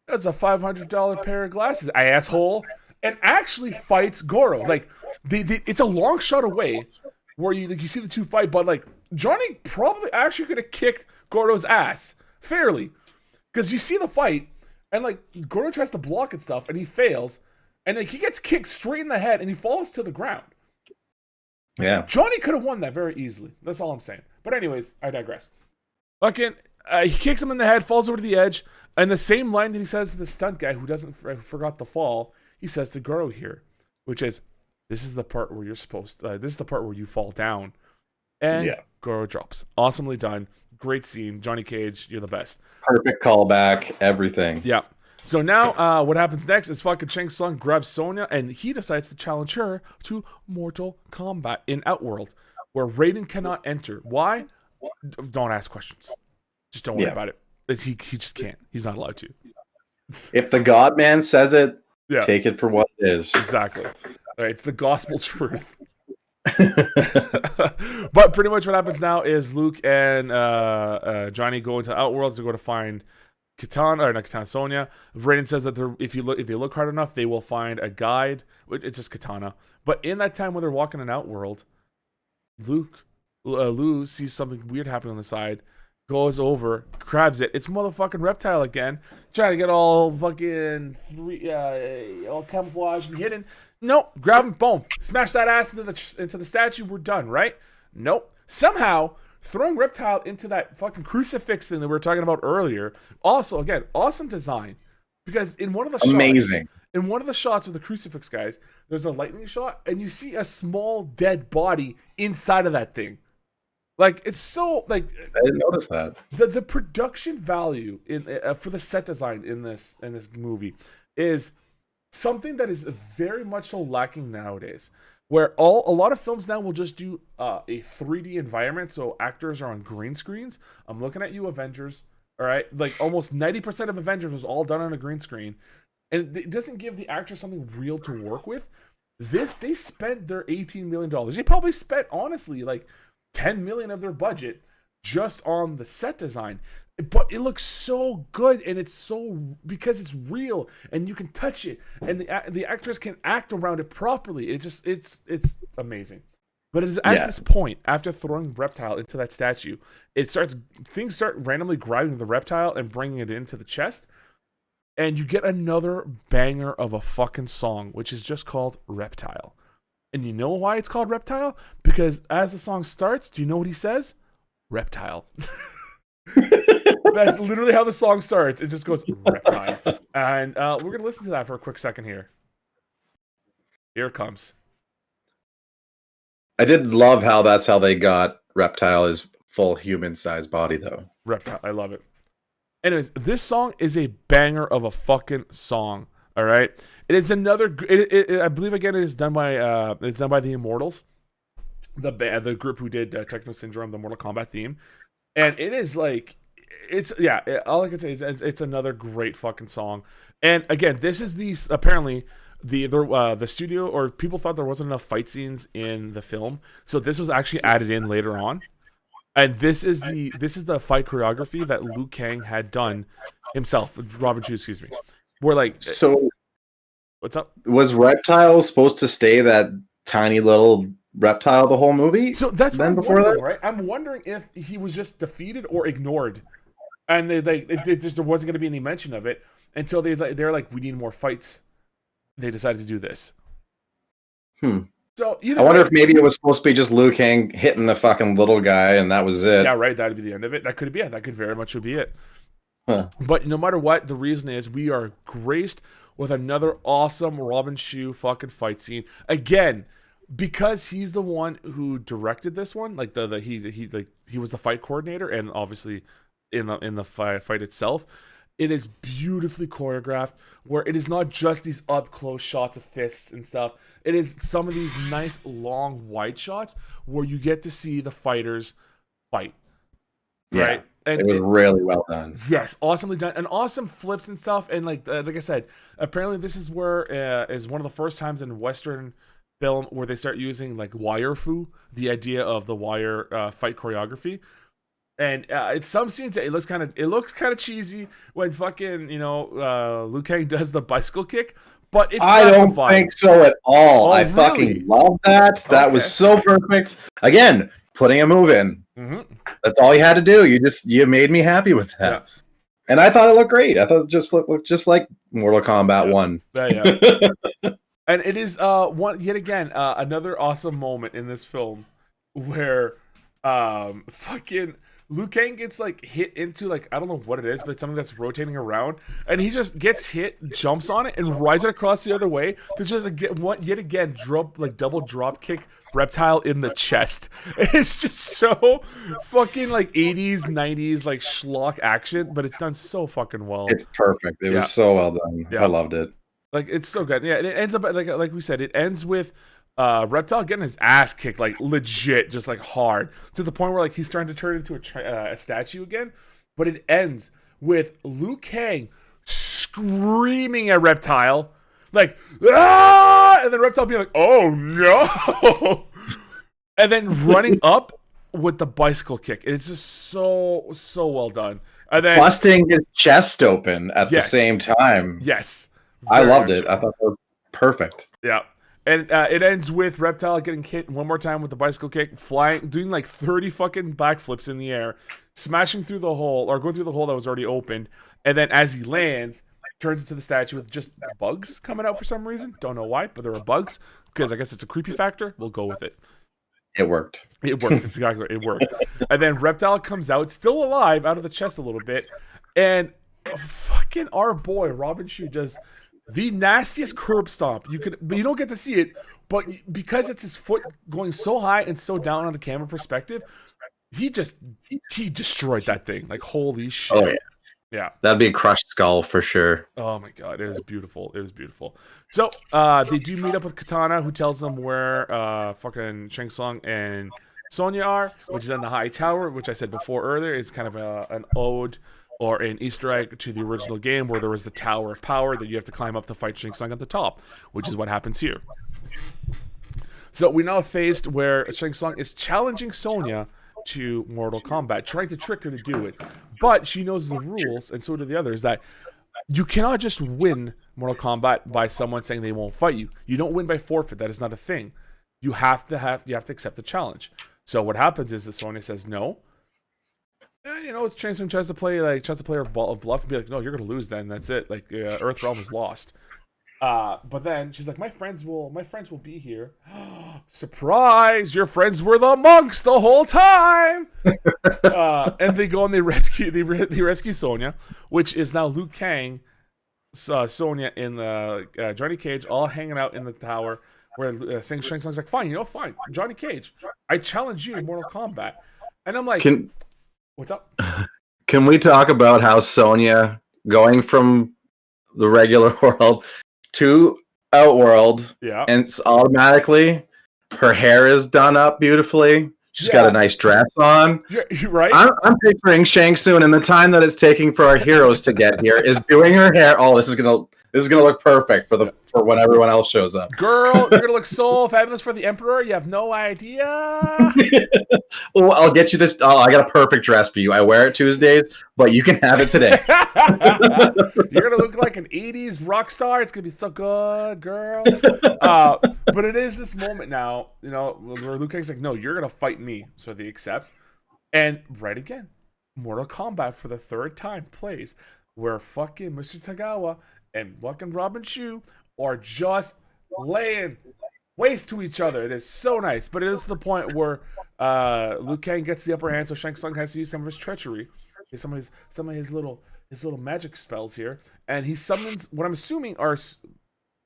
that's a $500 pair of glasses, asshole," and actually fights Goro. Like, it's a long shot away where you see the two fight, but like Johnny probably actually could have kicked Goro's ass fairly, because you see the fight, and like Goro tries to block and stuff, and he fails, and like he gets kicked straight in the head, and he falls to the ground. Yeah, Johnny could have won that very easily. That's all I'm saying. But anyways, I digress. Fucking, he kicks him in the head, falls over to the edge, and the same line that he says to the stunt guy who doesn't forgot the fall, he says to Goro here, which is, "This is the part where you're supposed. This is the part where you fall down," and Goro drops. Awesomely done. Great scene. Johnny Cage, you're the best. Perfect callback. Everything. Yeah. So now, what happens next is fucking Shang Tsung grabs Sonya, and he decides to challenge her to Mortal Kombat in Outworld, where Raiden cannot enter. Why? Don't ask questions. Just don't worry about it. He just can't. He's not allowed to. If the God Man says it, take it for what it is. Exactly. It's the gospel truth. But pretty much what happens now is Luke and Johnny go into Outworld to go to find Sonya. Raiden says that if they look hard enough, they will find a guide. It's just Katana. But in that time when they're walking in Outworld, Lou sees something weird happen on the side, goes over, grabs it. It's motherfucking Reptile again, trying to get all fucking all camouflaged and hidden. Nope, grab him, boom, smash that ass into the statue. We're done, right? Nope. Somehow throwing Reptile into that fucking crucifix thing that we were talking about earlier. Also, again, awesome design, because in one of the shots of the crucifix guys, there's a lightning shot, and you see a small dead body inside of that thing. Like, it's so like I didn't notice that. The production value in for the set design in this movie is something that is very much so lacking nowadays, where a lot of films now will just do a 3D environment, so actors are on green screens. I'm looking at you, Avengers. All right, like almost 90% of Avengers was all done on a green screen, and it doesn't give the actors something real to work with. They spent their $18 million. They probably spent, honestly, like $10 million of their budget just on the set design, but it looks so good, and it's so, because it's real and you can touch it, and the actors can act around it properly. It's amazing. But it is at this point, after throwing Reptile into that statue, things start randomly grabbing the Reptile and bringing it into the chest, and you get another banger of a fucking song, which is just called Reptile. And you know why it's called Reptile? Because as the song starts, do you know what he says? Reptile. That's literally how the song starts. It just goes Reptile. And we're going to listen to that for a quick second here. Here it comes. I did love how that's how they got Reptile his full human-sized body, though. Reptile. I love it. Anyways, this song is a banger of a fucking song. All right, it is another. I believe again it is done by the Immortals, the group who did Techno Syndrome, the Mortal Kombat theme, and it is like all I can say is it's another great fucking song. And again, this is apparently the studio or people thought there wasn't enough fight scenes in the film, so this was actually added in later on. And this is the fight choreography that Liu Kang had done himself, Robin Chu, excuse me. Where like, so what's up? Was Reptile supposed to stay that tiny little reptile the whole movie? So that's what I'm wondering, right? I'm wondering if he was just defeated or ignored, and there wasn't going to be any mention of it until they're like, we need more fights. They decided to do this. So I wonder if maybe it was supposed to be just Liu Kang hitting the fucking little guy, and that was it. Yeah, right. That'd be the end of it. That could be it. That could very much be it. But no matter what, the reason is we are graced with another awesome Robin Shu fucking fight scene again, because he's the one who directed this one. Like he was the fight coordinator, and obviously in the fight itself, It is beautifully choreographed, where it is not just these up close shots of fists and stuff. It is some of these nice long wide shots where you get to see the fighters fight. Right? Yeah, And it was really well done. yes, awesomely done, and awesome flips and stuff. And like I said, apparently this is where is one of the first times in Western film where they start using like wire fu, the idea of the wire fight choreography. And it's some scenes it looks kind of cheesy when fucking Liu Kang does the bicycle kick, but it's I don't think so at all. I really? fucking love that. That was so perfect. Again, putting a move in. Mm-hmm. That's all you had to do. You made me happy with that. Yeah. And I thought it looked great. I thought it just looked just like Mortal Kombat 1. Yeah. And it is yet again another awesome moment in this film where fucking Liu Kang gets like hit into like I don't know what it is, but it's something that's rotating around, and he just gets hit, jumps on it, and rides it across the other way to just yet again double drop kick Reptile in the chest. It's just so fucking like 80s, 90s like schlock action, but it's done so fucking well. It's perfect. It was so well done. Yeah. I loved it. Like it's so good. Yeah, and it ends up like we said, it ends with Reptile getting his ass kicked like legit, just like hard to the point where like he's trying to turn into a statue again. But it ends with Liu Kang screaming at Reptile like ah, and then Reptile being like, "Oh no!" and then running up with the bicycle kick. It's just so well done. And then busting his chest open at the same time. Yes, I loved it. I thought that was perfect. Yeah. And it ends with Reptile getting hit one more time with the bicycle kick, flying, doing like 30 fucking backflips in the air, smashing through the hole, or going through the hole that was already opened. And then as he lands, turns into the statue with just bugs coming out for some reason. Don't know why, but there were bugs, because I guess it's a creepy factor. We'll go with it. It worked. It worked. It's exactly right. It worked. And then Reptile comes out, still alive, out of the chest a little bit. And fucking our boy, Robin Shou, does the nastiest curb stomp but you don't get to see it, but because it's his foot going so high and so down on the camera perspective, he destroyed that thing. Like holy shit. Oh yeah. That'd be a crushed skull for sure. Oh my god, it was beautiful. It was beautiful. So they do meet up with Katana, who tells them where fucking Shang Tsung and Sonya are, which is in the high tower, which I said before earlier is kind of an ode or an Easter egg to the original game where there was the Tower of Power that you have to climb up to fight Shang Tsung at the top, which is what happens here. So we now faced where Shang Tsung is challenging Sonya to Mortal Kombat, trying to trick her to do it. But she knows the rules, and so do the others, that you cannot just win Mortal Kombat by someone saying they won't fight you. You don't win by forfeit. That is not a thing. You have to accept the challenge. So what happens is that Sonya says no. And, Shang Tsung tries to play her bluff and be like, no, you're gonna lose then. That's it. Like Earthrealm is lost. But then she's like, my friends will be here. Surprise! Your friends were the monks the whole time. And they go and they rescue Sonya, which is now Liu Kang, Sonya, in the Johnny Cage, all hanging out in the tower. Where Shang Tsung's like, fine, fine, Johnny Cage, I challenge you in Mortal Kombat. And I'm like, what's up? Can we talk about how Sonya going from the regular world to Outworld, and it's automatically her hair is done up beautifully. She's got a nice dress on. You're right. I'm picturing Shang Tsung, and the time that it's taking for our heroes to get here is doing her hair. Oh, this is gonna look perfect for when everyone else shows up. Girl, you're gonna look so fabulous for the Emperor. You have no idea. Well, I'll get you this. Oh, I got a perfect dress for you. I wear it Tuesdays, but you can have it today. You're gonna look like an '80s rock star. It's gonna be so good, girl. But it is this moment now, where Liu Kang's like, "No, you're gonna fight me." So they accept, and right again, Mortal Kombat for the third time plays, where fucking Mr. Tagawa and fucking Robin Shou are just laying waste to each other. It is so nice, but it is to the point where Liu Kang gets the upper hand, so Shang Tsung has to use some of his treachery, some of his little magic spells here, and he summons what I'm assuming are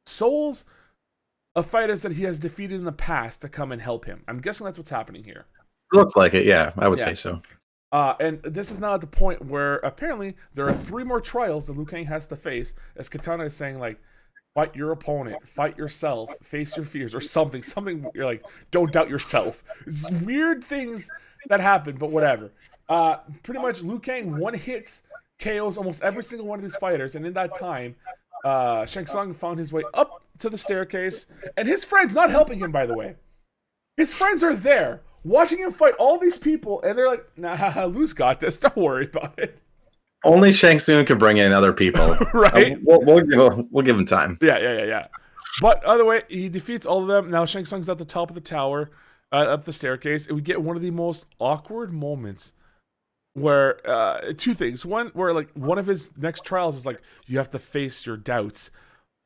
souls of fighters that he has defeated in the past to come and help him. I'm guessing that's what's happening here. Looks like it, yeah. I would say so. And this is now at the point where apparently there are 3 more trials that Liu Kang has to face, as Katana is saying, like, fight your opponent, fight yourself, face your fears, or something. Something you're like, don't doubt yourself. It's weird things that happen, but whatever. Pretty much Liu Kang one hits KOs almost every single one of these fighters, and in that time, Shang Tsung found his way up to the staircase, and his friends not helping him, by the way. His friends are there, watching him fight all these people, and they're like, nah, Lu's got this, don't worry about it. Only Shang Tsung could bring in other people. Right? We'll give him time. Yeah. But other way, he defeats all of them. Now Shang Tsung's at the top of the tower, up the staircase, and we get one of the most awkward moments where 2 things. One, where like one of his next trials is like, you have to face your doubts.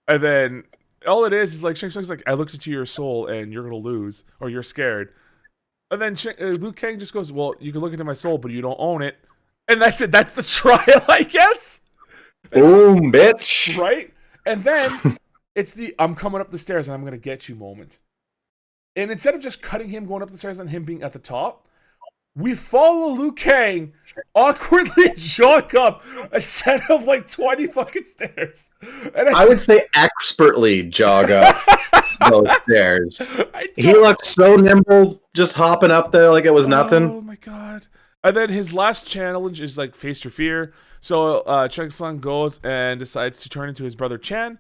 And then all it is like Shang Tsung's like, I looked into your soul and you're gonna lose, or you're scared. And then Liu Kang just goes, well, you can look into my soul, but you don't own it. And that's it. That's the trial, I guess. Boom, bitch. Right? And then it's the I'm coming up the stairs and I'm going to get you moment. And instead of just cutting him going up the stairs and him being at the top, we follow Liu Kang awkwardly jog up a set of like 20 fucking stairs. And I would say expertly jog up those stairs. He looked so nimble, just hopping up there like it was nothing. Oh my god. And then his last challenge is like face your fear. So Shang Tsung goes and decides to turn into his brother Chan.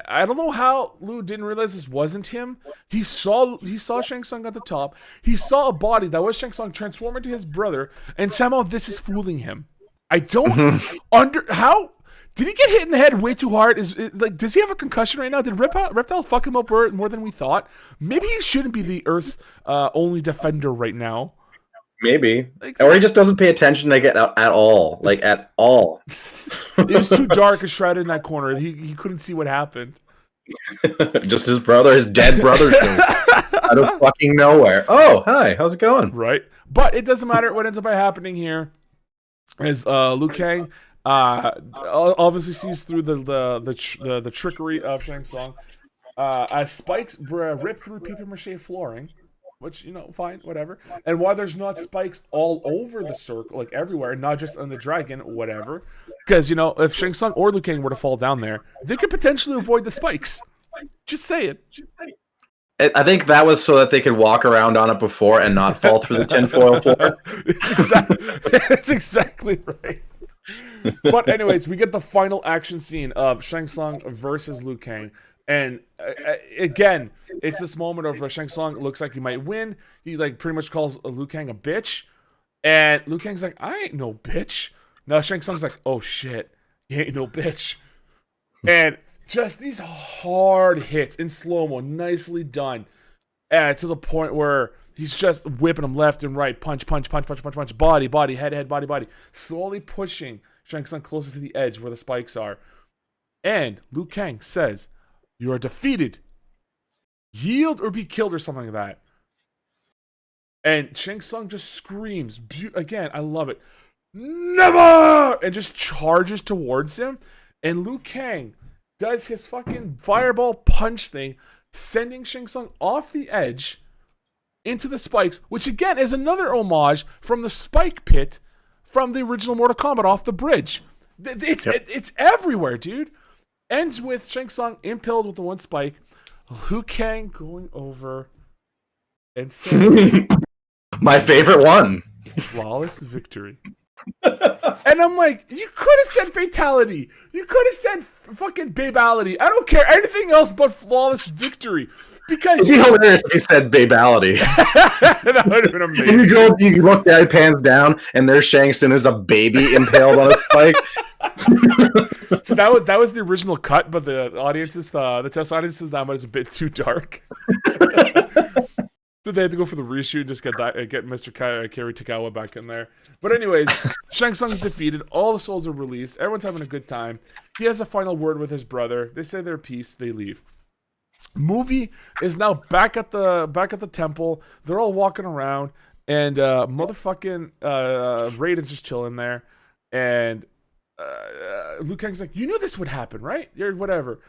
I don't know how Liu didn't realize this wasn't him. He saw Shang Tsung at the top. He saw a body that was Shang Tsung transform into his brother, and somehow this is fooling him. I don't how did he get hit in the head way too hard? Does he have a concussion right now? Did Reptile fuck him up more than we thought? Maybe he shouldn't be the Earth's only defender right now. Maybe. Or he just doesn't pay attention like at all. Like, at all. It was too dark and shrouded in that corner. He couldn't see what happened. Just his dead brother out of fucking nowhere. Oh, hi, how's it going? Right. But it doesn't matter what ends up happening here is Liu Kang obviously sees through the trickery of Shang Tsung as spikes rip through papier-mâché flooring. Which, fine, whatever. And why there's not spikes all over the circle, like everywhere, and not just on the dragon, whatever. Because, if Shang Tsung or Liu Kang were to fall down there, they could potentially avoid the spikes. Just say it. I think that was so that they could walk around on it before and not fall through the tinfoil floor. It's exactly right. But anyways, we get the final action scene of Shang Tsung versus Liu Kang. And again, it's this moment of Shang Tsung looks like he might win. He pretty much calls Liu Kang a bitch. And Liu Kang's like, I ain't no bitch. Now Shang Tsung's like, oh shit, he ain't no bitch. And just these hard hits in slow-mo, nicely done. To the point where he's just whipping him left and right. Punch, body, head, body. Slowly pushing Shang Tsung closer to the edge where the spikes are. And Liu Kang says, you are defeated. Yield or be killed or something like that. And Shang Tsung just screams. Again, I love it. Never! And just charges towards him. And Liu Kang does his fucking fireball punch thing, sending Shang Tsung off the edge into the spikes, which again is another homage from the spike pit from the original Mortal Kombat off the bridge. It's everywhere, dude. Ends with Shang Tsung impaled with the one spike, Liu Kang going over and saying, my favorite one. Flawless victory. And I'm like, you could have said fatality. You could have said fucking babality. I don't care. Anything else but flawless victory. Because it'd be hilarious if you said babality. That would have been amazing. You look down, pans down, and there's Shang Tsung as a baby impaled on a spike. So that was the original cut, but the test audiences thought it was a bit too dark. So they had to go for the reshoot and just get Mr. Kerry Tagawa back in there. But anyways, Shang Tsung's defeated. All the souls are released. Everyone's having a good time. He has a final word with his brother. They say their piece. They leave. Movie is now back at the temple. They're all walking around, and motherfucking Raiden's just chilling there, and Liu Kang's like, you knew this would happen, right? You're whatever.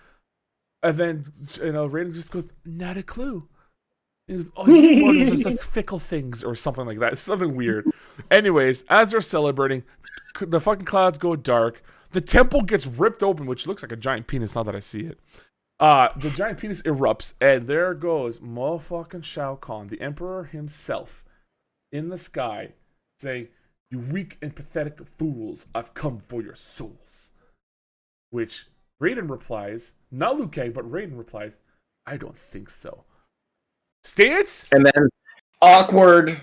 And then Raiden just goes, not a clue. He goes, oh, immortals are just fickle things or something like that. Something weird. Anyways, as they're celebrating, the fucking clouds go dark. The temple gets ripped open, which looks like a giant penis now that I see it. The giant penis erupts, and there goes motherfucking Shao Kahn, the emperor himself, in the sky, saying, "You weak and pathetic fools, I've come for your souls." Which Raiden replies, not Liu Kang, but Raiden replies, "I don't think so." Stance? And then awkward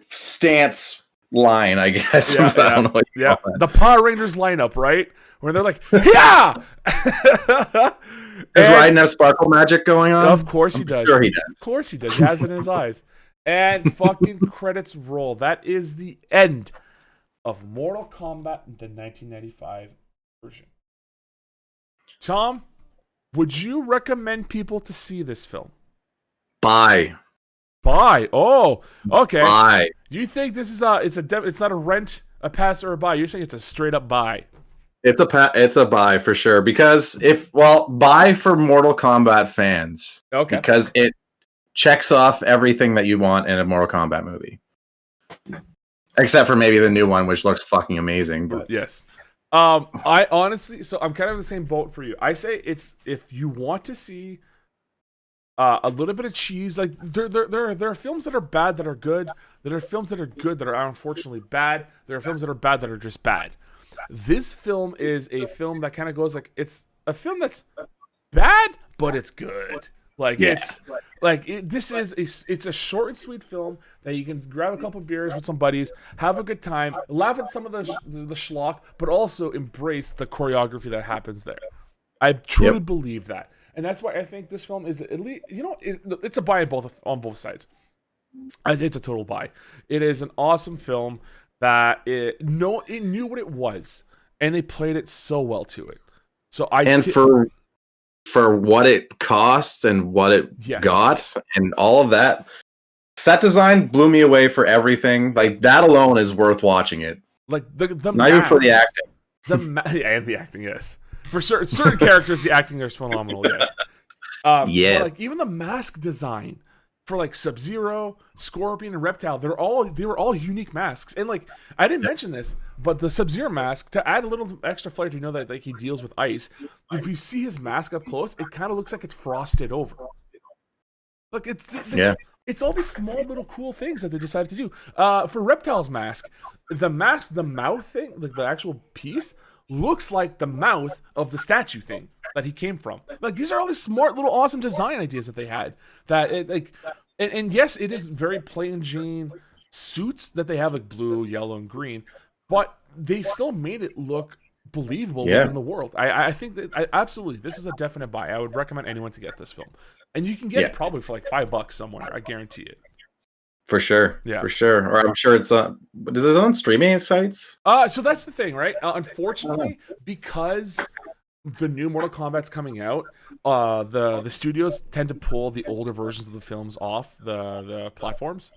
stance line, I guess. Yeah, I don't know what you call that. The Power Rangers lineup, right? Where they're like, yeah! Does Raiden have sparkle magic going on? Of course he does. Sure he does. Of course he does. He has it in his eyes. And fucking credits roll. That is the end of Mortal Kombat, the 1995 version. Tom, would you recommend people to see this film? Buy. Oh, okay. Buy. You think this is it's not a rent, a pass, or a buy? You're saying it's a straight up buy. It's a buy for sure, because buy for Mortal Kombat fans. Okay. Because it checks off everything that you want in a Mortal Kombat movie. Except for maybe the new one, which looks fucking amazing. But yes. I honestly, so I'm kind of in the same boat for you. I say it's, if you want to see a little bit of cheese, like there are films that are bad that are good. There are films that are good that are unfortunately bad. There are films that are bad that are just bad. This film is a film that kind of goes like, it's a film that's bad, but it's good. Like it's a short and sweet film that you can grab a couple beers with some buddies, have a good time, laugh at some of the schlock, but also embrace the choreography that happens there. I truly believe that. And that's why I think this film is at least, it's a buy on both sides. I'd say it's a total buy. It is an awesome film that it knew what it was, and they played it so well to it. So for what it costs and what it got and all of that, set design blew me away for everything. Like that alone is worth watching it. Like the not masks, even for the acting. And the acting, yes. For certain characters, the acting is phenomenal. Yes. But like even the mask design for like Sub-Zero, Scorpion, and Reptile, they were all unique masks. And like I didn't mention this, but the Sub-Zero mask, to add a little extra flair to that like he deals with ice, if you see his mask up close, it kind of looks like it's frosted over. Like it's all these small little cool things that they decided to do. For Reptile's mask, the mouth thing, like the actual piece, looks like the mouth of the statue thing that he came from. Like these are all these smart little awesome design ideas that they had. That it like, and yes, it is very plain Jane suits that they have, like blue, yellow, and green, but they still made it look believable within the world. I think that absolutely this is a definite buy. I would recommend anyone to get this film, and you can get it probably for like $5 somewhere. I guarantee it. For sure. Yeah. For sure. Or I'm sure it's is it on streaming sites? So that's the thing, right? Unfortunately, because the new Mortal Kombat's coming out, the studios tend to pull the older versions of the films off the platforms.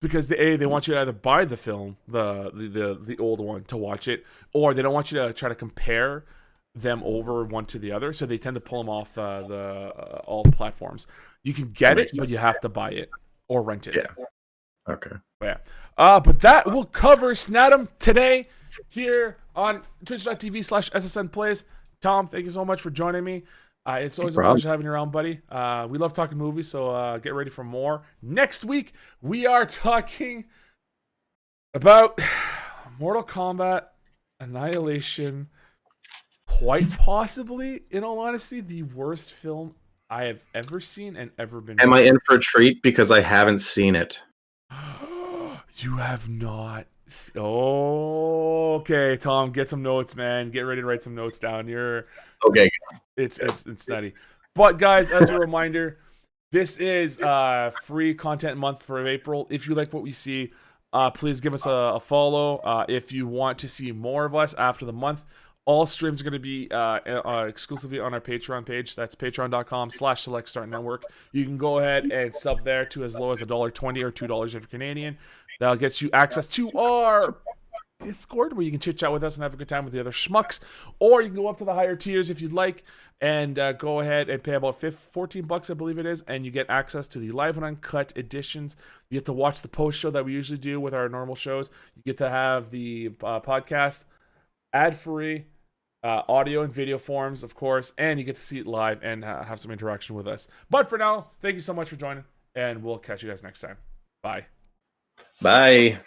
Because they want you to either buy the film, the old one, to watch it, or they don't want you to try to compare them over one to the other, so they tend to pull them off all the platforms. You can get it, but you have to buy it or rent it. Yeah. Okay. But that will cover SNATM today here on twitch.tv/SSNplays. Tom, thank you so much for joining me. It's always a pleasure having you around, buddy. We love talking movies, so get ready for more. Next week, we are talking about Mortal Kombat Annihilation. Quite possibly, in all honesty, the worst film I have ever seen and ever been. Am I in for a treat because I haven't seen it? You have not. Oh, okay, Tom, get some notes, man. Get ready to write some notes down. Okay. It's nutty. But guys, as a reminder, this is free content month for April. If you like what we see, please give us a follow. If you want to see more of us after the month, all streams are going to be exclusively on our Patreon page. That's patreon.com/SelectStartNetwork. You can go ahead and sub there to as low as $1.20 or $2 if you're Canadian. That'll get you access to our Discord, where you can chit chat with us and have a good time with the other schmucks, or you can go up to the higher tiers if you'd like, and go ahead and pay about $14, I believe it is, and you get access to the live and uncut editions. You get to watch the post show that we usually do with our normal shows. You get to have the podcast ad free, audio and video forms, of course, and you get to see it live and have some interaction with us. But for now, thank you so much for joining, and we'll catch you guys next time. Bye. Bye.